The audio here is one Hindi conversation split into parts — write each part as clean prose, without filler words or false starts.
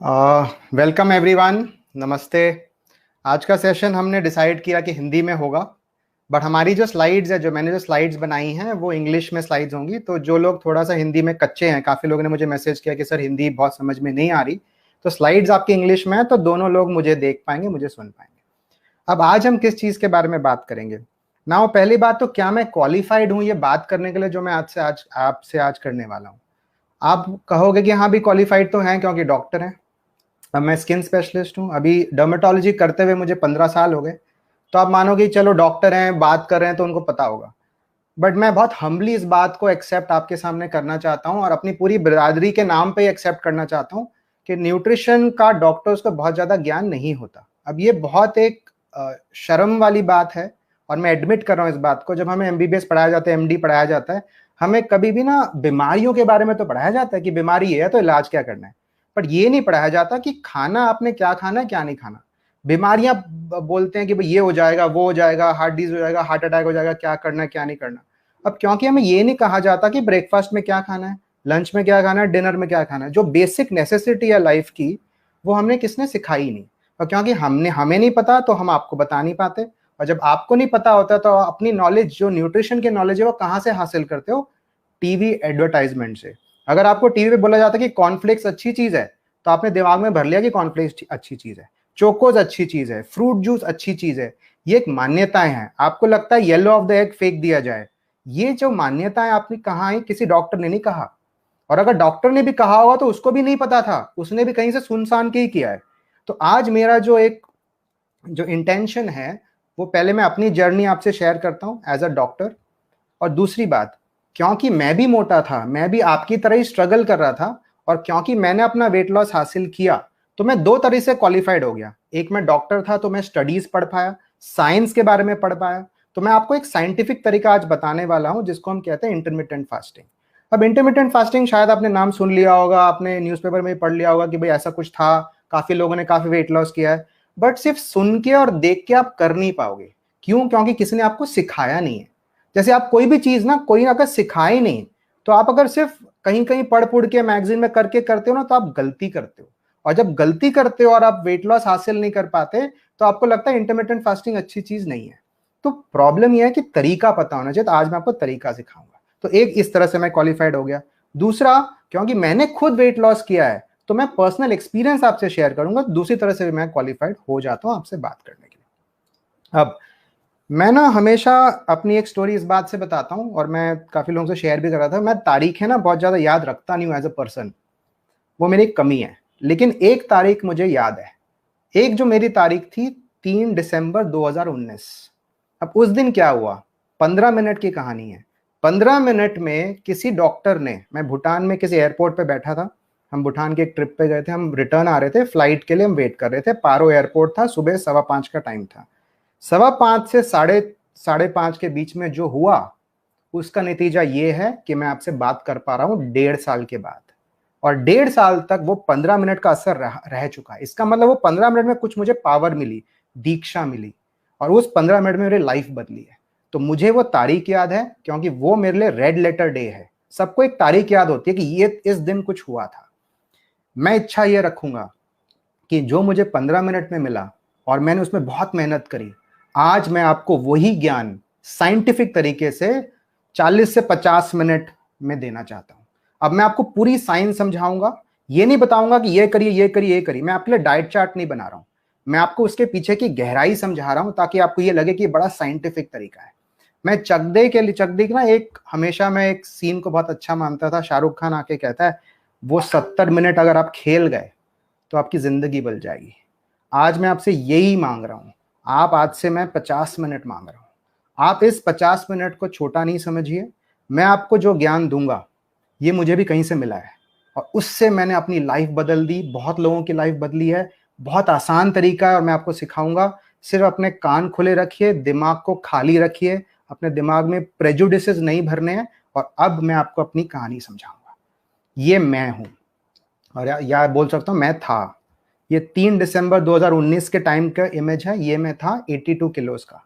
Welcome everyone. नमस्ते। आज का सेशन हमने डिसाइड किया कि हिंदी में होगा, बट हमारी जो स्लाइड्स है, जो मैंने जो स्लाइड्स बनाई हैं वो इंग्लिश में स्लाइड्स होंगी। तो जो लोग थोड़ा सा हिंदी में कच्चे हैं, काफ़ी लोगों ने मुझे मैसेज किया कि सर हिंदी बहुत समझ में नहीं आ रही, तो स्लाइड्स आपकी इंग्लिश में है तो दोनों लोग मुझे देख पाएंगे, मुझे सुन पाएंगे। अब आज हम किस चीज़ के बारे में बात करेंगे ना। पहली बात तो क्या मैं क्वालिफाइड हूँ ये बात करने के लिए जो मैं आज आपसे आज करने वाला हूँ। आप कहोगे कि हाँ भी क्वालिफाइड तो हैं क्योंकि डॉक्टर हैं। अब मैं स्किन स्पेशलिस्ट हूँ, अभी डर्मेटोलॉजी करते हुए मुझे 15 साल हो गए। तो आप मानोगे चलो डॉक्टर हैं, बात कर रहे हैं तो उनको पता होगा, बट मैं बहुत हम्बली इस बात को एक्सेप्ट आपके सामने करना चाहता हूँ और अपनी पूरी बिरादरी के नाम पे एक्सेप्ट करना चाहता हूँ कि न्यूट्रिशन का डॉक्टर्स को बहुत ज़्यादा ज्ञान नहीं होता। अब ये बहुत एक शर्म वाली बात है और मैं एडमिट कर रहा हूँ इस बात को। जब हमें एमबीबीएस पढ़ाया जाता है, एमडी पढ़ाया जाता है, हमें कभी भी ना बीमारियों के बारे में तो पढ़ाया जाता है कि बीमारी है तो इलाज क्या करना है, बट ये नहीं पढ़ाया जाता कि खाना आपने क्या खाना है क्या नहीं खाना। बीमारियां बोलते हैं कि भाई ये हो जाएगा, वो हो जाएगा, हार्ट डिजीज हो जाएगा, हार्ट अटैक हो जाएगा, क्या करना है क्या नहीं करना। अब क्योंकि हमें ये नहीं कहा जाता कि ब्रेकफास्ट में क्या खाना है, लंच में क्या खाना है, डिनर में क्या खाना है, जो बेसिक नेसेसिटी है लाइफ की, वो हमने किसने सिखाई नहीं। और क्योंकि हमें नहीं पता तो हम आपको बता नहीं पाते, और जब आपको नहीं पता होता तो अपनी नॉलेज, जो न्यूट्रिशन की नॉलेज है, वो कहाँ से हासिल करते हो? टीवी एडवर्टाइजमेंट से। अगर आपको टीवी पे बोला जाता है कि कॉर्नफ्लेक्स अच्छी चीज है, तो आपने दिमाग में भर लिया कि कॉर्नफ्लेक्स अच्छी चीज है, चोकोज अच्छी चीज है, फ्रूट जूस अच्छी चीज है। ये एक मान्यताएं हैं। आपको लगता है येलो ऑफ द एग फेंक दिया जाए। ये जो मान्यताएं आपने कहा है, किसी डॉक्टर ने नहीं कहा। और अगर डॉक्टर ने भी कहा होगा तो उसको भी नहीं पता था, उसने भी कहीं से सुनसान के ही किया है। तो आज मेरा जो इंटेंशन है, वो पहले मैं अपनी जर्नी आपसे शेयर करता हूं एज अ डॉक्टर। और दूसरी बात, क्योंकि मैं भी मोटा था, मैं भी आपकी तरह ही स्ट्रगल कर रहा था, और क्योंकि मैंने अपना वेट लॉस हासिल किया, तो मैं दो तरह से क्वालिफाइड हो गया। एक, मैं डॉक्टर था तो मैं स्टडीज पढ़ पाया, साइंस के बारे में पढ़ पाया। तो मैं आपको एक साइंटिफिक तरीका आज बताने वाला हूं जिसको हम कहते हैं इंटरमिटेंट फास्टिंग। अब इंटरमिटेंट फास्टिंग शायद आपने नाम सुन लिया होगा, आपने न्यूज़पेपर में पढ़ लिया होगा कि भाई ऐसा कुछ था, काफी लोगों ने काफी वेट लॉस किया है। बट सिर्फ सुन के और देख के आप कर नहीं पाओगे। क्यों? क्योंकि किसी ने आपको सिखाया नहीं है। जैसे आप कोई भी चीज ना, कोई अगर सिखाए नहीं, तो आप अगर सिर्फ कहीं कहीं पढ़ के मैगजीन में करके करते हो ना, तो आप गलती करते हो। और जब गलती करते हो और आप वेट लॉस हासिल नहीं कर पाते, तो आपको लगता है इंटरमिटेंट फास्टिंग अच्छी चीज नहीं है। तो प्रॉब्लम यह है कि तरीका पता होना चाहिए। तो आज मैं आपको तरीका सिखाऊंगा। तो एक, इस तरह से मैं क्वालिफाइड हो गया। दूसरा, क्योंकि मैंने खुद वेट लॉस किया है, तो मैं पर्सनल एक्सपीरियंस आपसे शेयर करूंगा। दूसरी तरह से भी मैं क्वालिफाइड हो जाता हूं आपसे बात करने के लिए। अब मैं ना हमेशा अपनी एक स्टोरी इस बात से बताता हूँ, और मैं काफी लोगों से शेयर भी कर रहा था। मैं तारीखें ना बहुत ज्यादा याद रखता नहीं हूँ एज अ पर्सन, वो मेरी एक कमी है। लेकिन एक तारीख मुझे याद है। एक जो मेरी तारीख थी, 3 दिसंबर 2019। अब उस दिन क्या हुआ, 15 मिनट की कहानी है। 15 मिनट में किसी डॉक्टर ने, मैं भूटान में किसी एयरपोर्ट पे बैठा था, हम भूटान के एक ट्रिप पे गए थे, हम रिटर्न आ रहे थे, फ्लाइट के लिए हम वेट कर रहे थे, पारो एयरपोर्ट था, सुबह 5:15 का टाइम था। 5:15 से साढ़े पांच के बीच में जो हुआ, उसका नतीजा ये है कि मैं आपसे बात कर पा रहा हूं 1.5 साल के बाद। और 1.5 साल तक वो 15 मिनट का असर रह चुका है। इसका मतलब वो 15 मिनट में कुछ मुझे पावर मिली, दीक्षा मिली, और उस 15 मिनट में मेरी लाइफ बदली है। तो मुझे वो तारीख याद है क्योंकि वो मेरे लिए रेड लेटर डे है। सबको एक तारीख याद होती है कि ये इस दिन कुछ हुआ था। मैं इच्छा ये रखूंगा कि जो मुझे 15 मिनट में मिला और मैंने उसमें बहुत मेहनत करी, आज मैं आपको वही ज्ञान साइंटिफिक तरीके से 40 से 50 मिनट में देना चाहता हूं। अब मैं आपको पूरी साइंस समझाऊंगा। ये नहीं बताऊंगा कि ये करिए ये करिए ये करिए। मैं आपके लिए डाइट चार्ट नहीं बना रहा हूं, मैं आपको उसके पीछे की गहराई समझा रहा हूं ताकि आपको ये लगे कि बड़ा साइंटिफिक तरीका है। मैं चक दे ना, एक हमेशा मैं एक सीन को बहुत अच्छा मानता था। शाहरुख खान आके कहता है, वो 70 मिनट अगर आप खेल गए तो आपकी जिंदगी बदल जाएगी। आज मैं आपसे यही मांग रहा हूं। आप आज से मैं 50 मिनट मांग रहा हूं। आप इस 50 मिनट को छोटा नहीं समझिए। मैं आपको जो ज्ञान दूंगा, ये मुझे भी कहीं से मिला है, और उससे मैंने अपनी लाइफ बदल दी, बहुत लोगों की लाइफ बदली है। बहुत आसान तरीका है और मैं आपको सिखाऊंगा। सिर्फ अपने कान खुले रखिए, दिमाग को खाली रखिए, अपने दिमाग में प्रेजुडिसेस नहीं भरने हैं। और अब मैं आपको अपनी कहानी समझाऊंगा। ये मैं हूं, और या बोल सकता हूं मैं था। ये 3 दिसंबर 2019 के टाइम का इमेज है। ये मैं था 82 किलोज का।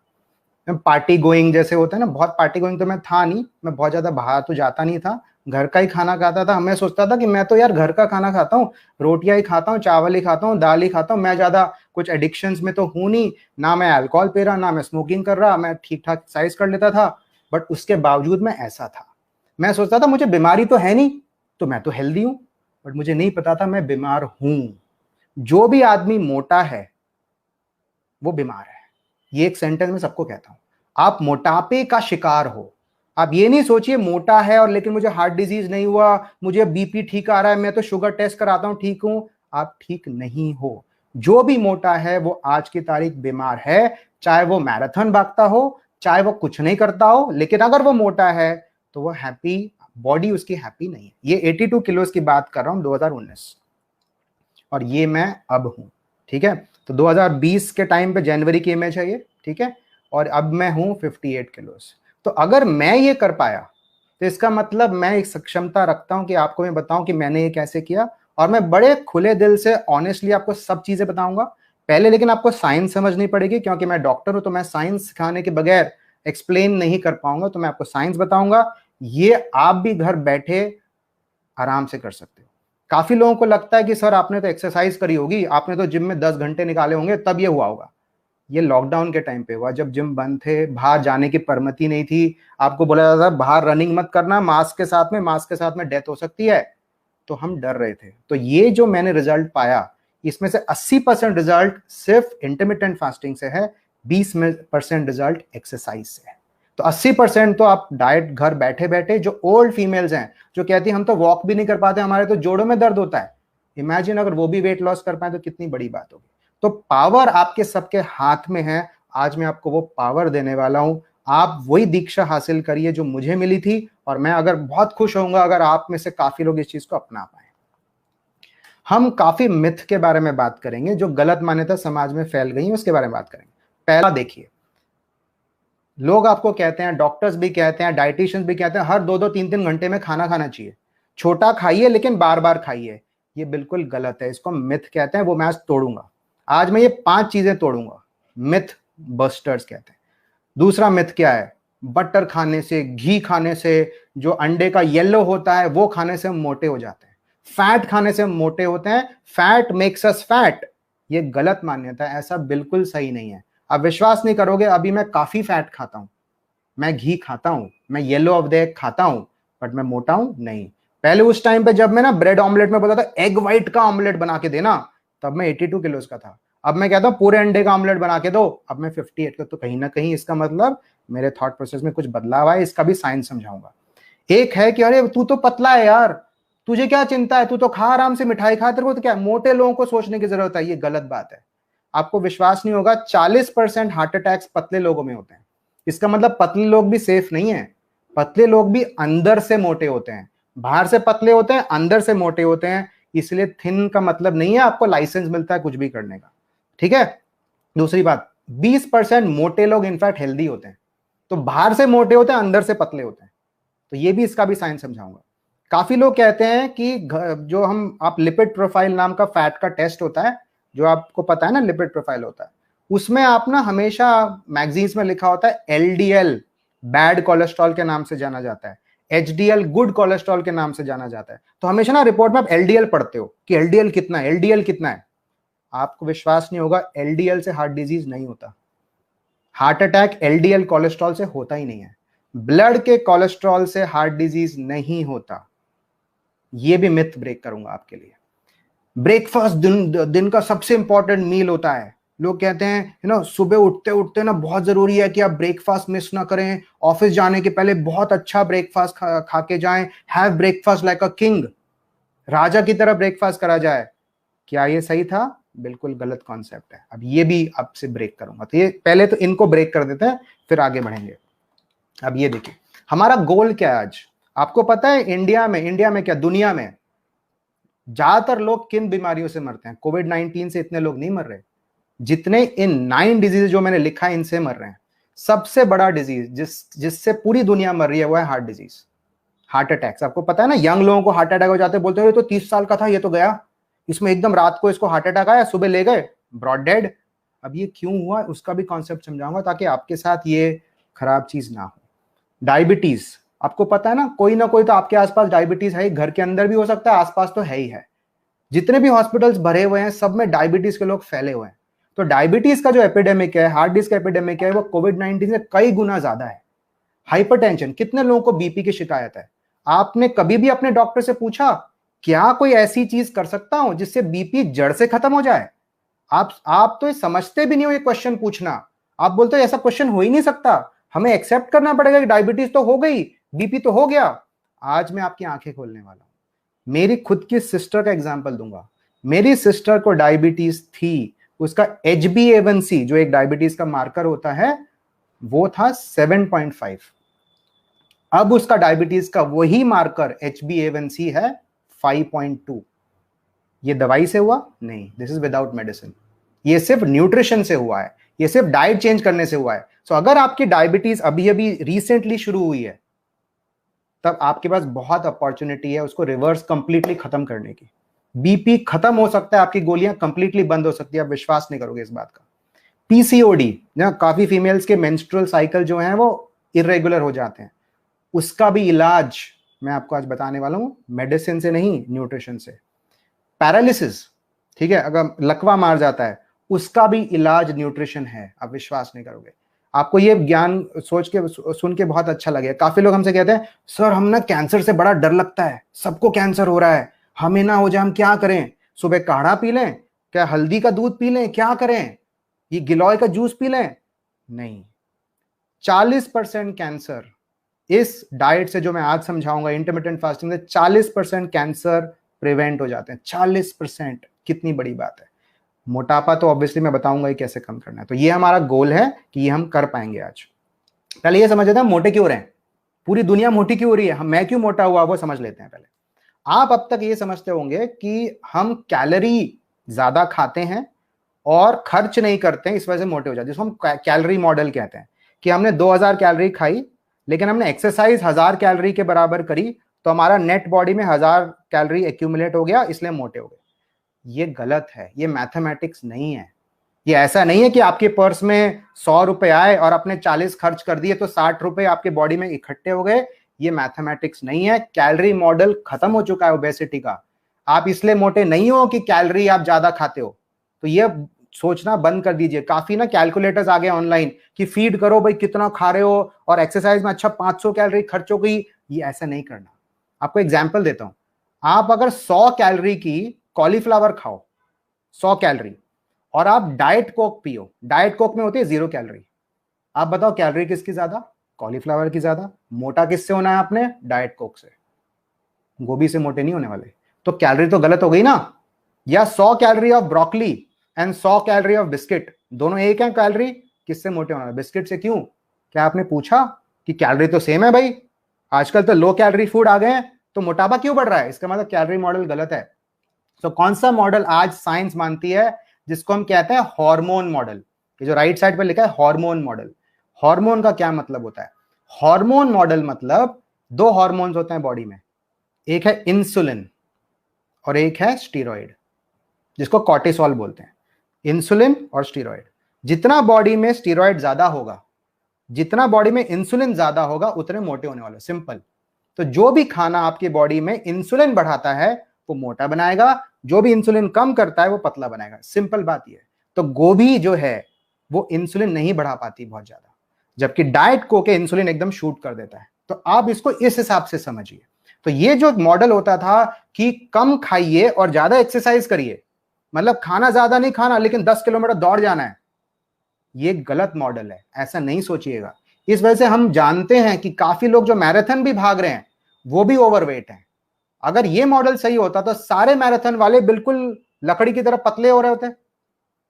मैं पार्टी गोइंग जैसे होता है ना, बहुत पार्टी गोइंग तो मैं था नहीं। मैं बहुत ज्यादा बाहर तो जाता नहीं था, घर का ही खाना खाता था। मैं सोचता था कि मैं तो यार घर का खाना खाता हूँ, रोटियां ही खाता हूँ, चावल ही खाता हूँ, दाल ही खाता हूँ, मैं ज्यादा कुछ एडिक्शंस में तो हूं नहीं, ना मैं अल्कोहल पी रहा, ना मैं स्मोकिंग कर रहा, मैं ठीक ठाक एक्सरसाइज कर लेता था। बट उसके बावजूद मैं ऐसा था। मैं सोचता था मुझे बीमारी तो है नहीं, तो मैं तो हेल्दी हूं। बट मुझे नहीं पता था मैं बीमार हूं। जो भी आदमी मोटा है वो बीमार है। ये एक सेंटेंस में सबको कहता हूं। आप मोटापे का शिकार हो। आप ये नहीं सोचिए मोटा है और लेकिन मुझे हार्ट डिजीज नहीं हुआ, मुझे बीपी ठीक आ रहा है, मैं तो शुगर टेस्ट कराता हूं ठीक हूं। आप ठीक नहीं हो। जो भी मोटा है वो आज की तारीख बीमार है। चाहे वो मैराथन भागता हो, चाहे वो कुछ नहीं करता हो, लेकिन अगर वो मोटा है तो वो हैप्पी, बॉडी उसकी हैप्पी नहीं है। ये 82 किलो की बात कर रहा हूं 2019, और ये मैं अब हूं। ठीक है, तो 2020 के टाइम पे जनवरी की इमेज है ये। ठीक है, और अब मैं हूं 58 किलो। तो अगर मैं ये कर पाया तो इसका मतलब मैं एक सक्षमता रखता हूं कि आपको मैं बताऊं कि मैंने ये कैसे किया। और मैं बड़े खुले दिल से ऑनेस्टली आपको सब चीजें बताऊंगा। पहले लेकिन आपको साइंस समझनी पड़ेगी, क्योंकि मैं डॉक्टर हूं तो मैं साइंस सिखाने के बगैर एक्सप्लेन नहीं कर पाऊंगा। तो मैं आपको साइंस बताऊंगा। ये आप भी घर बैठे आराम से कर सकते हो। काफी लोगों को लगता है कि सर आपने तो एक्सरसाइज करी होगी, आपने तो जिम में 10 घंटे निकाले होंगे तब ये हुआ होगा। ये लॉकडाउन के टाइम पे हुआ, जब जिम बंद थे, बाहर जाने की परमिति नहीं थी, आपको बोला जाता था बाहर रनिंग मत करना, मास्क के साथ में डेथ हो सकती है। तो हम डर रहे थे। तो ये जो मैंने रिजल्ट पाया, इसमें से 80% रिजल्ट सिर्फ इंटरमिटेंट फास्टिंग से है, 20% रिजल्ट एक्सरसाइज से है। तो 80% तो आप डाइट घर बैठे बैठे, जो ओल्ड फीमेल्स हैं जो कहती हैं हम तो वॉक भी नहीं कर पाते, हमारे तो जोड़ों में दर्द होता है, इमेजिन अगर वो भी वेट लॉस कर पाए तो कितनी बड़ी बात होगी। तो पावर आपके सबके हाथ में है। आज मैं आपको वो पावर देने वाला हूं। आप वही दीक्षा हासिल करिए जो मुझे मिली थी, और मैं अगर बहुत खुश होऊंगा अगर आप में से काफी लोग इस चीज को अपना पाए। हम काफी मिथ के बारे में बात करेंगे, जो गलत मान्यता समाज में फैल गई है उसके बारे में बात करेंगे। पहला देखिए, लोग आपको कहते हैं, डॉक्टर्स भी कहते हैं, डाइटिशियंस भी कहते हैं, हर 2-2 3-3 घंटे में खाना खाना चाहिए, छोटा खाइए लेकिन बार बार खाइए। ये बिल्कुल गलत है, इसको मिथ कहते हैं। वो मैं आज तोड़ूंगा। आज मैं ये 5 चीजें तोड़ूंगा, मिथ बस्टर्स कहते हैं। दूसरा मिथ क्या है? बटर खाने से, घी खाने से, जो अंडे का येलो होता है वो खाने से हम मोटे हो जाते हैं। फैट खाने से हम मोटे होते हैं, फैट मेक्स अस फैट। ये गलत मान्यता है, ऐसा बिल्कुल सही नहीं है। आप विश्वास नहीं करोगे, अभी मैं काफी फैट खाता हूं, मैं घी खाता हूं, मैं येलो ऑफ द एग खाता हूं, बट मैं मोटा हूं नहीं। पहले उस टाइम पे जब मैं ना ब्रेड ऑमलेट में बोलता था एग व्हाइट का ऑमलेट बना के देना, तब मैं 82 किलो का था। अब मैं कहता हूं पूरे अंडे का ऑमलेट बना के दो, अब मैं 58 का। तो कहीं ना कहीं इसका मतलब मेरे थॉट प्रोसेस में कुछ बदलाव आया, इसका भी साइंस समझाऊंगा। एक है कि अरे तू तो पतला है यार, तुझे क्या चिंता है, तू तो खा आराम से, मिठाई खा, तेरे को तो क्या। मोटे लोगों को सोचने की जरूरत है, ये गलत बात है। आपको विश्वास नहीं होगा, 40% हार्ट अटैक्स पतले लोगों में होते हैं। इसका मतलब पतले लोग भी सेफ नहीं है। पतले लोग भी अंदर से मोटे होते हैं, बाहर से पतले होते हैं, अंदर से मोटे होते हैं। इसलिए थिन का मतलब नहीं है आपको लाइसेंस मिलता है कुछ भी करने का। ठीक है, दूसरी बात, 20% मोटे लोग इनफैक्ट हेल्दी होते हैं। तो बाहर से मोटे होते हैं, अंदर से पतले होते हैं। तो ये भी, इसका भी साइंस समझाऊंगा। काफी लोग कहते हैं कि जो हम, आप लिपिड प्रोफाइल नाम का फैट का टेस्ट होता है, जो आपको पता है ना लिपिड प्रोफाइल होता है, उसमें आप ना हमेशा मैगजीन्स में लिखा होता है एलडीएल बैड कोलेस्ट्रॉल के नाम से जाना जाता है, एचडीएल गुड कोलेस्ट्रॉल के नाम से जाना जाता है। तो हमेशा ना रिपोर्ट में आप एलडीएल पढ़ते हो कि एलडीएल कितना है, एलडीएल कितना है। आपको विश्वास नहीं होगा, एलडीएल से हार्ट डिजीज नहीं होता। हार्ट अटैक एलडीएल कोलेस्ट्रॉल से होता ही नहीं है। ब्लड के कोलेस्ट्रॉल से हार्ट डिजीज नहीं होता। ये भी मिथ ब्रेक करूंगा आपके लिए। ब्रेकफास्ट दिन का सबसे इंपॉर्टेंट मील होता है। लोग कहते हैं सुबह उठते उठते ना बहुत जरूरी है कि आप ब्रेकफास्ट मिस ना करें, ऑफिस जाने के पहले बहुत अच्छा ब्रेकफास्ट खा के जाएं, have breakfast like a king, राजा की तरह ब्रेकफास्ट करा जाए। क्या ये सही था? बिल्कुल गलत कॉन्सेप्ट है। अब ये भी आपसे ब्रेक करूंगा। तो ये पहले तो इनको ब्रेक कर देते हैं, फिर आगे बढ़ेंगे। अब ये देखिए, हमारा गोल क्या है आज। आपको पता है इंडिया में क्या, दुनिया में ज्यादातर लोग किन बीमारियों से मरते हैं? कोविड-19 से इतने लोग नहीं मर रहे जितने इन 9 डिजीज जो मैंने लिखा है इनसे मर रहे हैं। सबसे बड़ा डिजीज जिससे पूरी दुनिया मर रही है वो है हार्ट डिजीज, हार्ट अटैक्स। आपको पता है ना, यंग लोगों को हार्ट अटैक हो जाते हैं, बोलते हैं ये तो 30 साल का था, ये तो गया, इसमें एकदम रात को इसको हार्ट अटैक आया, सुबह ले गए ब्रॉड डेड। अब ये क्यों हुआ उसका भी कॉन्सेप्ट समझाऊंगा, ताकि आपके साथ ये खराब चीज ना हो। डायबिटीज, आपको पता है ना कोई तो आपके आसपास डायबिटीज है, घर के अंदर भी हो सकता है, आसपास तो है ही है। जितने भी हॉस्पिटल्स भरे हुए हैं सब में डायबिटीज के लोग फैले हुए हैं। तो डायबिटीज का जो एपिडेमिक है, हार्ट डिजीज का एपिडेमिक है, वो कोविड-19 से कई गुना ज्यादा है। हाइपरटेंशन, कितने लोगों को बीपी की शिकायत है? आपने कभी भी अपने डॉक्टर से पूछा क्या कोई ऐसी चीज कर सकता हूं जिससे बीपी जड़ से खत्म हो जाए? आप तो ये समझते भी नहीं हो ये क्वेश्चन पूछना। आप बोलते हो ऐसा क्वेश्चन हो ही नहीं सकता, हमें एक्सेप्ट करना पड़ेगा कि डायबिटीज तो हो गई, बीपी तो हो गया। आज मैं आपकी आंखें खोलने वाला हूं। मेरी खुद की सिस्टर का एग्जांपल दूंगा। मेरी सिस्टर को डायबिटीज थी, उसका HbA1c जो एक डायबिटीज का मार्कर होता है वो था 7.5। अब उसका डायबिटीज का वही मार्कर HbA1c है 5.2। ये दवाई से हुआ? नहीं, दिस इज विदाउट मेडिसिन। ये सिर्फ न्यूट्रिशन से हुआ है, ये सिर्फ डाइट चेंज करने से हुआ है। सो अगर आपकी डायबिटीज अभी अभी रिसेंटली शुरू हुई है तब आपके पास बहुत अपॉर्चुनिटी है उसको रिवर्स कंप्लीटली खत्म करने की। बीपी खत्म हो सकता है, आपकी गोलियां कंप्लीटली बंद हो सकती है, आप विश्वास नहीं करोगे इस बात का। पीसीओडी, काफी फीमेल्स के मेंस्ट्रुअल साइकिल जो है वो इरेगुलर हो जाते हैं, उसका भी इलाज मैं आपको आज बताने वाला हूं, मेडिसिन से नहीं, न्यूट्रिशन से। पैरालिसिस, ठीक है, अगर लकवा मार जाता है उसका भी इलाज न्यूट्रिशन है, आप विश्वास नहीं करोगे। आपको ये ज्ञान सोच के सुन के बहुत अच्छा लगेगा। काफी लोग हमसे कहते हैं सर हम ना कैंसर से बड़ा डर लगता है, सबको कैंसर हो रहा है, हमें ना हो जाए, हम क्या करें? सुबह काढ़ा पी लें क्या? हल्दी का दूध पी लें? क्या करें? ये गिलोय का जूस पी लें? नहीं। 40% कैंसर इस डाइट से, जो मैं आज समझाऊंगा इंटरमिटेंट फास्टिंग से, 40% कैंसर प्रिवेंट हो जाते हैं। 40%, कितनी बड़ी बात है। मोटापा तो ऑब्वियसली मैं बताऊंगा ही कैसे कम करना है। तो ये हमारा गोल है कि ये हम कर पाएंगे आज। पहले ये समझ लेते हैं मोटे क्यों रहे, पूरी दुनिया मोटी क्यों हो रही है, मैं क्यों मोटा हुआ वो समझ लेते हैं पहले। आप अब तक ये समझते होंगे कि हम कैलोरी ज्यादा खाते हैं और खर्च नहीं करते हैं, इस वजह से मोटे हो जाते हैं, जिसको हम कैलोरी मॉडल कहते हैं। कि हमने 2000 कैलोरी खाई लेकिन हमने एक्सरसाइज 1000 कैलोरी के बराबर करी तो हमारा नेट बॉडी में 1000 कैलोरी एक्यूमुलेट हो गया, इसलिए मोटे हो गए। ये गलत है, ये मैथमेटिक्स नहीं है। ये ऐसा नहीं है कि आपके पर्स में 100 रुपए आए और आपने 40 खर्च कर दिए तो 60 रुपए आपके बॉडी में इकट्ठे हो गए। ये मैथमेटिक्स नहीं है। कैलोरी मॉडल खत्म हो चुका है ओबेसिटी का। आप इसलिए मोटे नहीं हो कि कैलोरी आप ज्यादा खाते हो, तो ये सोचना बंद कर दीजिए। काफी ना कैलकुलेटर्स आ गए ऑनलाइन कि फीड करो भाई कितना खा रहे हो और एक्सरसाइज में अच्छा 500 कैलोरी खर्च हो गई। ये ऐसा नहीं करना। आपको एग्जांपल देता हूं, आप अगर 100 कैलोरी की कॉलीफ्लावर खाओ, 100 कैलोरी, और आप डाइट कोक पियो, डाइट कोक में होती है 0 कैलोरी, आप बताओ कैलोरी किसकी ज्यादा? कॉलीफ्लावर की ज्यादा। मोटा किससे होना है आपने? डाइट कोक से। गोभी से मोटे नहीं होने वाले। तो कैलोरी तो गलत हो गई ना। या 100 calorie of broccoli and 100 calorie of biscuit, दोनों एक है कैलोरी, किससे मोटे होना है? बिस्किट से। क्यों? क्या आपने पूछा कि कैलोरी तो सेम है भाई, आजकल तो लो कैलोरी फूड आ गए हैं, तो मोटापा क्यों बढ़ रहा है? इसका मतलब कैलोरी मॉडल गलत है। तो कौन सा मॉडल आज साइंस मानती है? जिसको हम कहते हैं हार्मोन मॉडल। ये जो राइट साइड पे लिखा है हार्मोन मॉडल। हार्मोन का क्या मतलब होता है? हार्मोन मॉडल मतलब दो हार्मोन्स होते हैं बॉडी में, एक है इंसुलिन और एक है स्टीरॉयड, जिसको कॉर्टिसोल बोलते हैं। इंसुलिन और स्टीरॉयड, जितना बॉडी में स्टीरॉयड ज्यादा होगा, जितना बॉडी में इंसुलिन ज्यादा होगा, उतने मोटे होने वाले। सिंपल। तो जो भी खाना आपकी बॉडी में इंसुलिन बढ़ाता है वो मोटा बनाएगा, जो भी इंसुलिन कम करता है वो पतला बनाएगा। सिंपल बात ये है। तो गोभी जो है वो इंसुलिन नहीं बढ़ा पाती बहुत ज्यादा, जबकि डाइट को के इंसुलिन एकदम शूट कर देता है। तो आप इसको इस हिसाब से समझिए। तो ये जो मॉडल होता था कि कम खाइए और ज्यादा एक्सरसाइज करिए, मतलब खाना ज्यादा नहीं खाना लेकिन 10 किलोमीटर दौड़ जाना है, ये गलत मॉडल है। ऐसा नहीं सोचिएगा। इस वजह से हम जानते हैं कि काफी लोग जो मैराथन भी भाग रहे हैं वो भी ओवरवेट हैं। अगर ये मॉडल सही होता तो सारे मैराथन वाले बिल्कुल लकड़ी की तरह पतले हो रहे होते,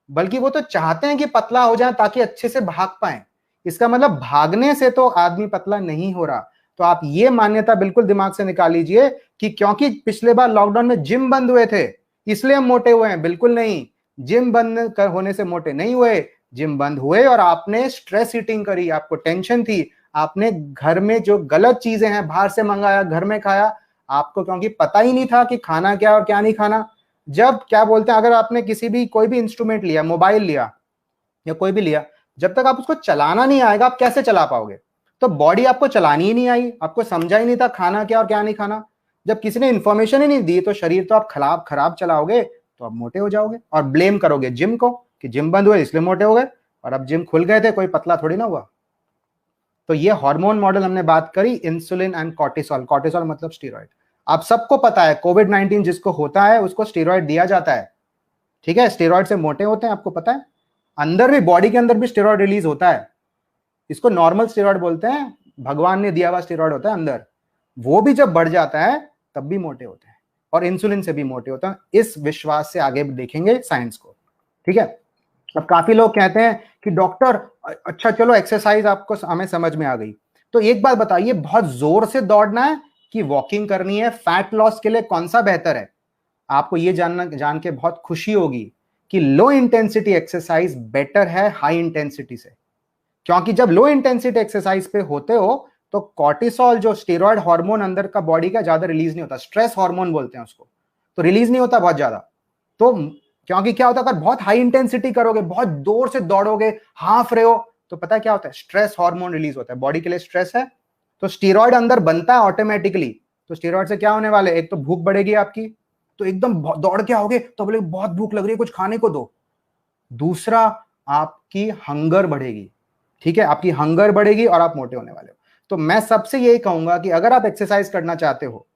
बल्कि वो तो चाहते हैं कि पतला हो जाए ताकि अच्छे से भाग पाए। इसका मतलब भागने से तो आदमी पतला नहीं हो रहा। तो आप ये मान्यता बिल्कुल दिमाग से निकाल लीजिए कि क्योंकि पिछले बार लॉकडाउन में जिम बंद हुए थे इसलिए हम मोटे हुए हैं। बिल्कुल नहीं, जिम बंद होने से मोटे नहीं हुए। जिम बंद हुए और आपने स्ट्रेस ईटिंग करी, आपको टेंशन थी, आपने घर में जो गलत चीजें हैं बाहर से मंगाया, घर में खाया, आपको क्योंकि पता ही नहीं था कि खाना क्या और क्या नहीं खाना। जब क्या बोलते हैं, अगर आपने किसी भी कोई भी इंस्ट्रूमेंट लिया, मोबाइल लिया या कोई भी लिया, जब तक आप उसको चलाना नहीं आएगा आप कैसे चला पाओगे? तो बॉडी आपको चलानी ही नहीं आई, आपको समझा ही नहीं था खाना क्या और क्या नहीं खाना। जब किसी ने इंफॉर्मेशन ही नहीं दी तो शरीर तो आप खराब खराब चलाओगे, तो आप मोटे हो जाओगे और ब्लेम करोगे जिम को कि जिम बंद हुए इसलिए मोटे हो गए, और अब जिम खुल गए थे कोई पतला थोड़ी ना हुआ। तो ये हार्मोन मॉडल हमने बात करी, इंसुलिन एंड कॉर्टिसोल। कॉर्टिसोल मतलब स्टीरॉइड। आप सबको पता है कोविड-19 जिसको होता है उसको स्टीरॉइड दिया जाता है, ठीक है। स्टीरॉइड से मोटे होते हैं, आपको पता है। अंदर भी, बॉडी के अंदर भी स्टीरॉइड रिलीज होता है, इसको नॉर्मल स्टीरॉइड बोलते हैं, भगवान ने दिया हुआ स्टीरॉइड होता है अंदर। वो भी जब बढ़ जाता है तब भी मोटे होते हैं, और इंसुलिन से भी मोटे होते हैं। इस विश्वास से आगे देखेंगे साइंस को, ठीक है। अब काफी लोग कहते हैं कि डॉक्टर अच्छा चलो एक्सरसाइज आपको हमें समझ में आ गई, तो एक बात बताइए, बहुत जोर से दौड़ना है कि वॉकिंग करनी है, फैट लॉस के लिए कौन सा बेहतर है? आपको ये जान के बहुत खुशी होगी कि लो इंटेंसिटी एक्सरसाइज बेटर है हाई इंटेंसिटी से। क्योंकि जब लो इंटेंसिटी एक्सरसाइज पे होते हो तो कॉर्टिसोल जो स्टेरॉइड हार्मोन अंदर का बॉडी का ज्यादा रिलीज नहीं होता, स्ट्रेस हार्मोन बोलते हैं उसको, तो रिलीज नहीं होता बहुत ज्यादा। तो क्योंकि क्या होता है, अगर बहुत हाई इंटेंसिटी करोगे, बहुत जोर से दौड़ोगे, हाफ रहे हो, तो पता है क्या होता है, स्ट्रेस हार्मोन रिलीज होता है। बॉडी के लिए स्ट्रेस है तो स्टीरॉइड अंदर बनता है ऑटोमेटिकली। तो स्टीरॉइड से क्या होने वाले, एक तो भूख बढ़ेगी आपकी, तो एकदम दौड़ के आओगे तो बोले बहुत भूख लग रही है कुछ खाने को दो। दूसरा, आपकी हंगर बढ़ेगी, ठीक है, आपकी हंगर बढ़ेगी और आप मोटे होने वाले हो। तो मैं सबसे यही कहूंगा कि अगर आप एक्सरसाइज करना चाहते हो,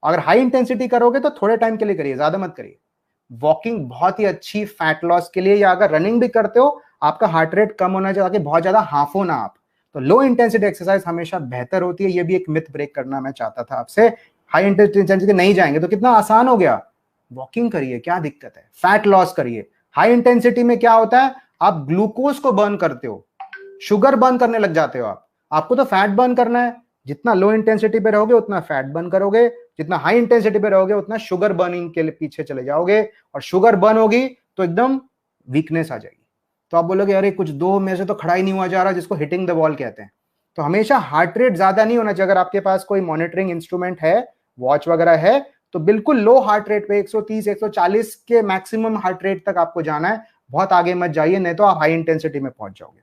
अगर हाई इंटेंसिटी करोगे तो थोड़े टाइम के लिए करिए, ज्यादा मत करिए। वॉकिंग बहुत ही अच्छी फैट लॉस के लिए, या अगर रनिंग भी करते हो, आपका हार्ट रेट कम होना चाहिए, बहुत ज्यादा हाफो ना आप। तो लो इंटेंसिटी एक्सरसाइज हमेशा बेहतर होती है। ये भी एक मिथ ब्रेक करना मैं चाहता था आपसे। हाई इंटेंसिटी नहीं जाएंगे तो कितना आसान हो गया, वॉकिंग करिए, क्या दिक्कत है, फैट लॉस करिए। हाई इंटेंसिटी में क्या होता है, आप ग्लूकोज को बर्न करते हो, शुगर बर्न करने लग जाते हो आप। आपको तो फैट बर्न करना है, जितना लो इंटेंसिटी पे रहोगे उतना फैट बर्न करोगे, जितना हाई इंटेंसिटी पे रहोगे उतना शुगर बर्निंग के लिए पीछे चले जाओगे, और शुगर बर्न होगी तो एकदम वीकनेस आ जाएगी। तो आप बोलोगे अरे कुछ दो में से तो खड़ा ही नहीं हुआ जा रहा, जिसको हिटिंग द वॉल कहते हैं। तो हमेशा हार्ट रेट ज्यादा नहीं होना चाहिए। अगर आपके पास कोई मॉनिटरिंग इंस्ट्रूमेंट है, वॉच वगैरह है, तो बिल्कुल लो हार्ट रेट पे 130 140 के मैक्सिमम हार्ट रेट तक आपको जाना है, बहुत आगे मत जाइए, नहीं तो आप हाई इंटेंसिटी में पहुंच जाओगे।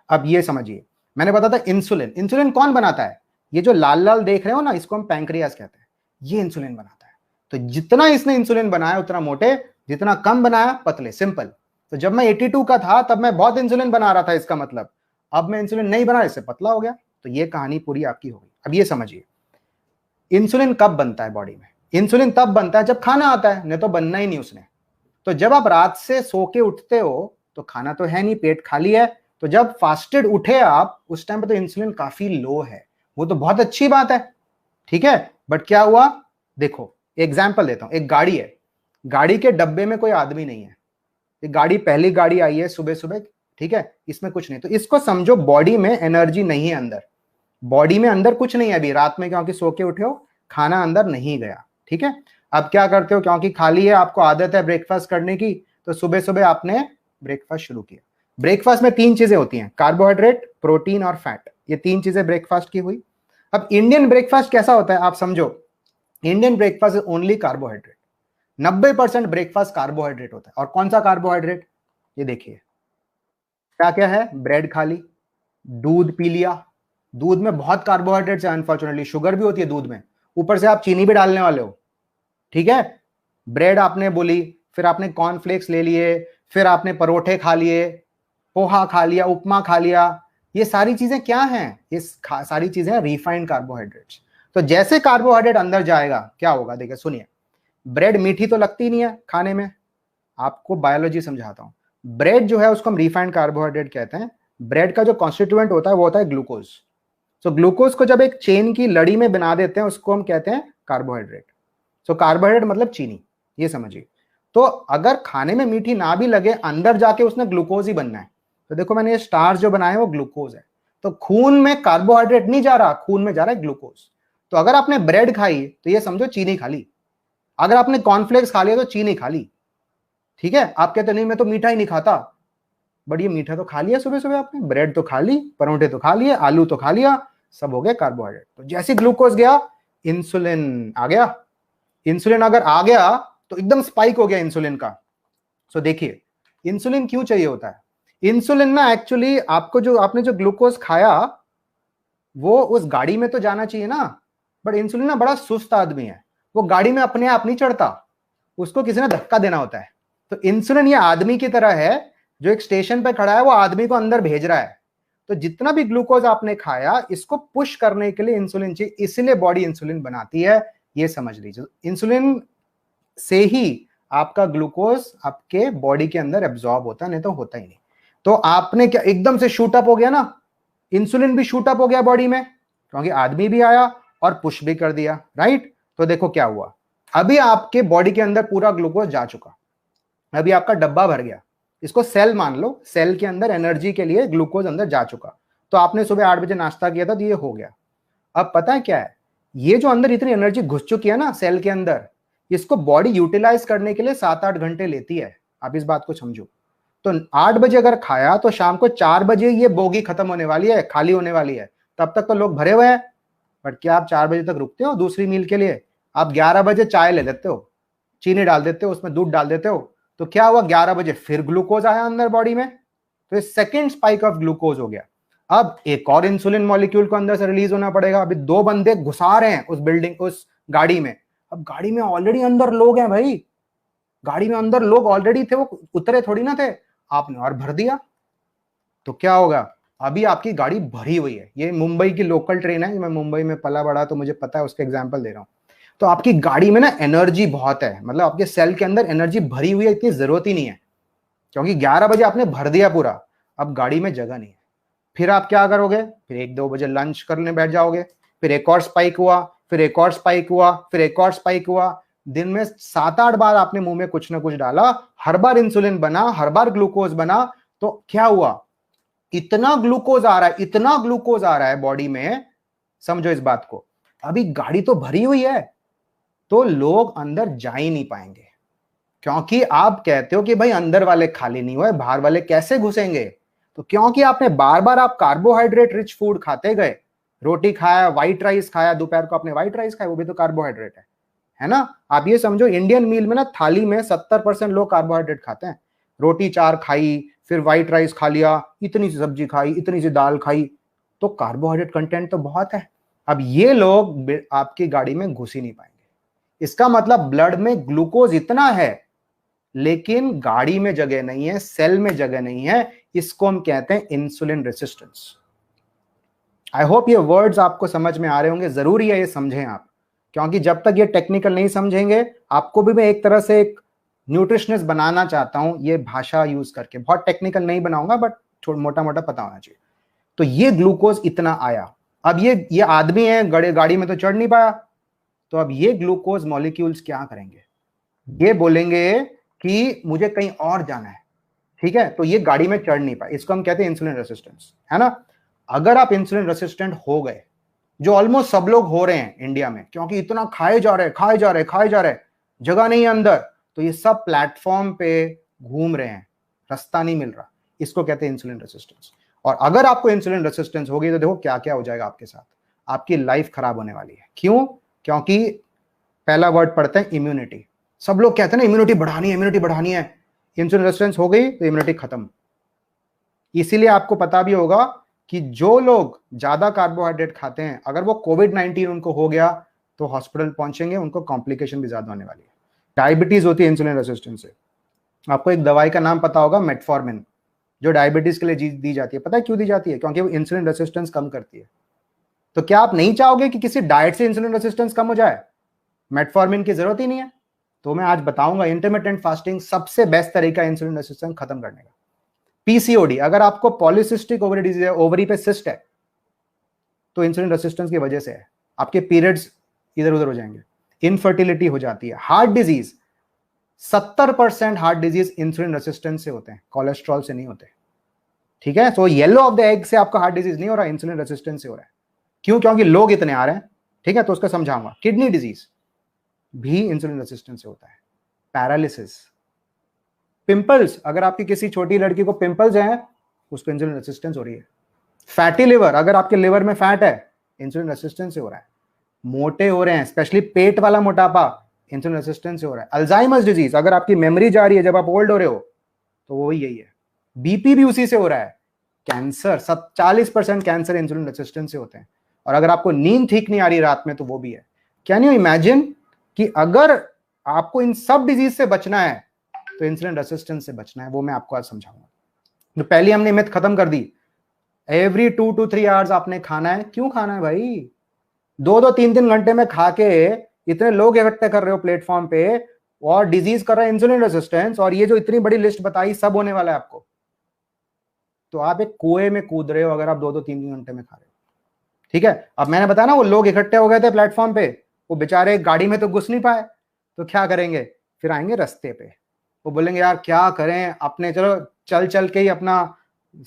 अब ये समझिए, मैंने बताया था इंसुलिन। इंसुलिन कौन बनाता है? ये जो लाल लाल देख रहे हो ना, इसको हम पैंक्रियास कहते हैं, ये इंसुलिन बनाता है। तो जितना इसने इंसुलिन बनाया उतना मोटे, जितना कम बनाया पतले, सिंपल। तो जब मैं 82 का था तब मैं बहुत इंसुलिन बना रहा था, इसका मतलब अब मैं इंसुलिन नहीं बना, इससे पतला हो गया। तो ये कहानी पूरी आपकी हो गई। अब ये समझिए, इंसुलिन कब बनता है बॉडी में? इंसुलिन तब बनता है जब खाना आता है, नहीं तो बनना ही नहीं उसने। तो जब आप रात से सो के उठते हो तो खाना तो है नहीं, पेट खाली है, तो जब फास्टेड उठे आप, उस टाइम पे तो इंसुलिन काफी लो है, वो तो बहुत अच्छी बात है, ठीक है। बट क्या हुआ, देखो एग्जाम्पल देता हूं, एक गाड़ी है, गाड़ी के डब्बे में कोई आदमी नहीं है, एक गाड़ी, पहली गाड़ी आई है सुबह सुबह, ठीक है, इसमें कुछ नहीं, तो इसको समझो बॉडी में एनर्जी नहीं है अंदर, बॉडी में अंदर कुछ नहीं है अभी, रात में क्योंकि सो के उठे हो, खाना अंदर नहीं गया, ठीक है। अब क्या करते हो, क्योंकि खाली है, आपको आदत है ब्रेकफास्ट करने की, तो सुबह सुबह आपने ब्रेकफास्ट शुरू किया। ब्रेकफास्ट में तीन चीजें होती हैं, कार्बोहाइड्रेट, प्रोटीन और फैट, ये तीन चीजें ब्रेकफास्ट की हुई। अब इंडियन ब्रेकफास्ट कैसा होता है आप समझो, Indian breakfast is only carbohydrate, 90% breakfast carbohydrate होता है। और कौन सा कार्बोहाइड्रेट, ये देखिए क्या क्या है, ब्रेड खा ली, दूध पी लिया, दूध में बहुत कार्बोहाइड्रेट्स है, अनफॉर्चुनेटली शुगर भी होती है दूध में, ऊपर से आप चीनी भी डालने वाले हो, ठीक है। ब्रेड आपने बोली, फिर आपने कॉर्नफ्लेक्स ले लिए, फिर आपने परोठे खा लिए, पोहा खा लिया, उपमा खा लिया, ये सारी चीजें क्या हैं, ये सारी चीजें रिफाइंड कार्बोहाइड्रेट्स। तो जैसे कार्बोहाइड्रेट अंदर जाएगा क्या होगा, देखिए सुनिए, ब्रेड मीठी तो लगती नहीं है खाने में, आपको बायोलॉजी समझाता हूं। ब्रेड जो है उसको हम रिफाइंड कार्बोहाइड्रेट कहते हैं। ब्रेड का जो कॉन्स्टिट्यूएंट होता है वो होता है ग्लूकोज। तो ग्लूकोज को जब एक चेन की लड़ी में बना देते हैं उसको हम कहते हैं कार्बोहाइड्रेट। सो कार्बोहाइड्रेट मतलब चीनी, ये समझिए। तो अगर खाने में मीठी ना भी लगे, अंदर जाके उसने ग्लूकोज ही बनना है। तो देखो मैंने ये स्टार्स जो बनाए वो ग्लूकोज है, तो खून में कार्बोहाइड्रेट नहीं जा रहा, खून में जा रहा है ग्लूकोज। तो अगर आपने ब्रेड खाई तो ये समझो चीनी खा ली, अगर आपने कॉर्नफ्लेक्स खा लिया तो चीनी खा ली, ठीक है। आप कहते नहीं मैं तो मीठा ही नहीं खाता, बट ये मीठा तो खा लिया सुबह सुबह आपने, ब्रेड तो खा ली, परोठे तो खा लिए, आलू तो खा लिया, सब हो गया कार्बोहाइड्रेट। तो जैसे ग्लूकोज गया, इंसुलिन आ गया। इंसुलिन अगर आ गया तो एकदम स्पाइक हो गया इंसुलिन का। सो देखिए इंसुलिन क्यों चाहिए होता है, इंसुलिन ना एक्चुअली आपको जो आपने जो ग्लूकोज खाया वो उस गाड़ी में तो जाना चाहिए ना, बट इंसुलिन ना बड़ा सुस्त आदमी है, वो गाड़ी में अपने आप नहीं चढ़ता, उसको किसी ने धक्का देना होता है। तो इंसुलिन ये आदमी की तरह है, जो एक स्टेशन पे खड़ा है वो आदमी को अंदर भेज रहा है। तो जितना भी ग्लूकोज आपने खाया, इसको पुश करने के लिए इंसुलिन चाहिए, इसलिए बॉडी इंसुलिन बनाती है, ये समझ लीजिए। इंसुलिन से ही आपका ग्लूकोज आपके बॉडी के अंदर एब्जॉर्ब होता है, नहीं तो होता ही नहीं। तो आपने क्या एकदम से शूट अप हो गया ना, इंसुलिन भी शूट अप हो गया बॉडी में, क्योंकि आदमी भी आया और पुश भी कर दिया, राइट। तो देखो क्या हुआ, अभी आपके बॉडी के अंदर पूरा ग्लूकोज जा चुका, अभी आपका डब्बा भर गया, इसको सेल मान लो, सेल के अंदर एनर्जी के लिए ग्लूकोज अंदर जा चुका। तो आपने सुबह 8 बजे नाश्ता किया था तो ये हो गया। अब पता है क्या है, ये जो अंदर इतनी एनर्जी घुस चुकी है ना सेल के अंदर, इसको बॉडी यूटिलाइज करने के लिए 7-8 घंटे लेती है। आप इस बात को समझो। तो 8 बजे अगर खाया तो शाम को 4 बजे ये बोगी खत्म होने वाली है, खाली होने वाली है, तब तक तो लोग भरे हुए हैं। बट क्या आप 4 बजे तक रुकते हो दूसरी मील के लिए? आप 11 बजे चाय ले लेते हो, चीनी डाल देते हो, उसमें दूध डाल देते हो, तो क्या हुआ, 11 बजे फिर ग्लूकोज आया अंदर बॉडी में, तो सेकेंड स्पाइक ऑफ ग्लूकोज हो गया। अब एक और इंसुलिन मॉलिक्यूल को अंदर से रिलीज होना पड़ेगा। अभी 2 बंदे घुसा रहे हैं उस बिल्डिंग, उस गाड़ी में। अब गाड़ी में ऑलरेडी अंदर लोग हैं भाई, गाड़ी में अंदर लोग ऑलरेडी थे, वो उतरे थोड़ी ना थे, आपने और भर दिया। तो क्या होगा, अभी आपकी गाड़ी भरी हुई है, ये मुंबई की लोकल ट्रेन है, मैं मुंबई में पला बड़ा तो मुझे पता है, उसके एग्जाम्पल दे रहा हूं। तो आपकी गाड़ी में ना एनर्जी बहुत है, मतलब आपके सेल के अंदर एनर्जी भरी हुई है, इतनी जरूरत ही नहीं है, क्योंकि 11 बजे आपने भर दिया पूरा, अब गाड़ी में जगह नहीं है। फिर आप क्या करोगे, फिर 1-2 बजे लंच करने बैठ जाओगे, फिर एक और स्पाइक हुआ, फिर एक और स्पाइक हुआ, फिर एक और स्पाइक हुआ। दिन में 7-8 बार आपने मुंह में कुछ ना कुछ डाला, हर बार इंसुलिन बना, हर बार ग्लूकोज बना। तो क्या हुआ, इतना ग्लूकोज आ रहा है, इतना ग्लूकोज आ रहा है बॉडी में, समझो इस बात को। अभी गाड़ी तो भरी हुई है, तो लोग अंदर जा ही नहीं पाएंगे, क्योंकि आप कहते हो कि भाई अंदर वाले खाली नहीं हुए, बाहर वाले कैसे घुसेंगे? तो क्योंकि आपने बार बार आप कार्बोहाइड्रेट रिच फूड खाते गए, रोटी खाया, व्हाइट राइस खाया, दोपहर को आपने व्हाइट राइस खाया, वो भी तो कार्बोहाइड्रेट है ना। आप ये समझो, इंडियन मील में ना थाली में 70% लोग कार्बोहाइड्रेट खाते हैं। रोटी 4 खाई, फिर व्हाइट राइस खा लिया, इतनी सी सब्जी खाई, इतनी सी दाल खाई, तो कार्बोहाइड्रेट कंटेंट तो बहुत है। अब ये लोग आपकी गाड़ी में घुस ही नहीं पाएंगे। इसका मतलब ब्लड में ग्लूकोज इतना है, लेकिन गाड़ी में जगह नहीं है, सेल में जगह नहीं है। इसको हम कहते हैं इंसुलिन रेसिस्टेंस। आई होप ये वर्ड्स आपको समझ में आ रहे होंगे, जरूरी है ये समझें आप, क्योंकि जब तक ये टेक्निकल नहीं समझेंगे, आपको भी मैं एक तरह से एक न्यूट्रिशनिस्ट बनाना चाहता हूं ये भाषा यूज करके, बहुत टेक्निकल नहीं बनाऊंगा, बट थोड़ा मोटा मोटा पता होना चाहिए। तो ये ग्लूकोज इतना आया, अब ये आदमी है, गाड़ी में तो चढ़ नहीं पाया, तो अब ये ग्लूकोज मॉलिक्यूल्स क्या करेंगे, ये बोलेंगे कि मुझे कहीं और जाना है, ठीक है, तो ये गाड़ी में चढ़ नहीं पाए, इसको हम कहते हैं इंसुलिन रेसिस्टेंस, है ना। अगर आप इंसुलिन रेसिस्टेंट हो गए, जो ऑलमोस्ट सब लोग हो रहे हैं इंडिया में, क्योंकि इतना खाए जा रहे, जगह नहीं है अंदर, तो ये सब प्लेटफॉर्म पे घूम रहे हैं, रास्ता नहीं मिल रहा, इसको कहते हैं इंसुलिन रेसिस्टेंस। और अगर आपको इंसुलिन रेसिस्टेंस होगी तो देखो क्या क्या हो जाएगा आपके साथ, आपकी लाइफ खराब होने वाली है। क्यों? क्योंकि पहला वर्ड पढ़ते हैं इम्यूनिटी। सब लोग कहते हैं ना इम्यूनिटी बढ़ानी है, इंसुलिन रेजिस्टेंस हो गई तो इम्यूनिटी खत्म। इसीलिए आपको पता भी होगा कि जो लोग ज्यादा कार्बोहाइड्रेट खाते हैं, अगर वो कोविड-19 उनको हो गया तो हॉस्पिटल पहुंचेंगे, उनको कॉम्प्लिकेशन भी ज्यादा होने वाली है। डायबिटीज होती है इंसुलिन रेजिस्टेंस से। आपको एक दवाई का नाम पता होगा, मेटफॉर्मिन, जो डायबिटीज के लिए दी जाती है। पता है क्यों दी जाती है? क्योंकि वो इंसुलिन रेजिस्टेंस कम करती है। तो क्या आप नहीं चाहोगे कि किसी डाइट से इंसुलिन रेजिस्टेंस कम हो जाए? मेटफॉर्मिन की जरूरत ही नहीं है। तो मैं आज बताऊंगा इंटरमिटेंट फास्टिंग सबसे बेस्ट तरीका इंसुलिन रेजिस्टेंस खत्म करने का। पीसीओडी, अगर आपको पॉलीसिस्टिक ओवरी डिजीज है, ओवरी पे सिस्ट है, तो इंसुलिन रेजिस्टेंस की वजह से है। आपके पीरियड्स इधर उधर हो जाएंगे, इनफर्टिलिटी हो जाती है, heart disease, 70% heart disease insulin resistance से होते हैं, कोलेस्ट्रॉल से नहीं होते। ठीक है, तो येलो ऑफ द एग से आपका हार्ट डिजीज नहीं हो रहा, इंसुलिन रेजिस्टेंस से हो रहा है। क्यों? क्योंकि लोग इतने आ रहे हैं। ठीक है, तो उसका समझाऊंगा। किडनी डिजीज भी इंसुलिन रेजिस्टेंस से होता है। पैरालिसिस, पिंपल्स, अगर आपकी किसी छोटी लड़की को पिंपल्स हैं, उसको इंसुलिन रेजिस्टेंस हो रही है। फैटी लिवर, अगर आपके लिवर में फैट है, इंसुलिन रेजिस्टेंस से हो रहा है। मोटे हो रहे हैं, स्पेशली पेट वाला मोटापा, इंसुलिन रेजिस्टेंस से हो रहा है। अल्जाइमर्स डिजीज, अगर आपकी मेमोरी जा रही है जब आप ओल्ड हो रहे हो, तो वो यही है। बीपी भी उसी से हो रहा है। कैंसर, 40% कैंसर इंसुलिन रेजिस्टेंस से होते हैं। और अगर आपको नींद ठीक नहीं आ रही रात में तो वो भी है। कैन यू इमेजिन कि अगर आपको इन सब डिजीज से बचना है तो इंसुलिन रेसिस्टेंस से बचना है, वो मैं आपको आज समझाऊंगा। तो पहले हमने मिथ खत्म कर दी, एवरी 2 to 3 आवर्स आपने खाना है। क्यों खाना है भाई? 2-2 3-3 घंटे में खा के इतने लोग इकट्ठे कर रहे हो प्लेटफॉर्म पे, और डिजीज कर रहा है इंसुलिन रेजिस्टेंस, और ये जो इतनी बड़ी लिस्ट बताई सब होने वाला है आपको। तो आप एक कुएं में कूद रहे हो अगर आप 2-2 3-3 घंटे में खा रहे हो। ठीक है, अब मैंने बताया ना वो लोग इकट्ठे हो गए थे प्लेटफॉर्म पे, वो बेचारे गाड़ी में तो घुस नहीं पाए, तो क्या करेंगे? फिर आएंगे रास्ते पे, वो बोलेंगे यार क्या करें, अपने चलो चल चल के ही अपना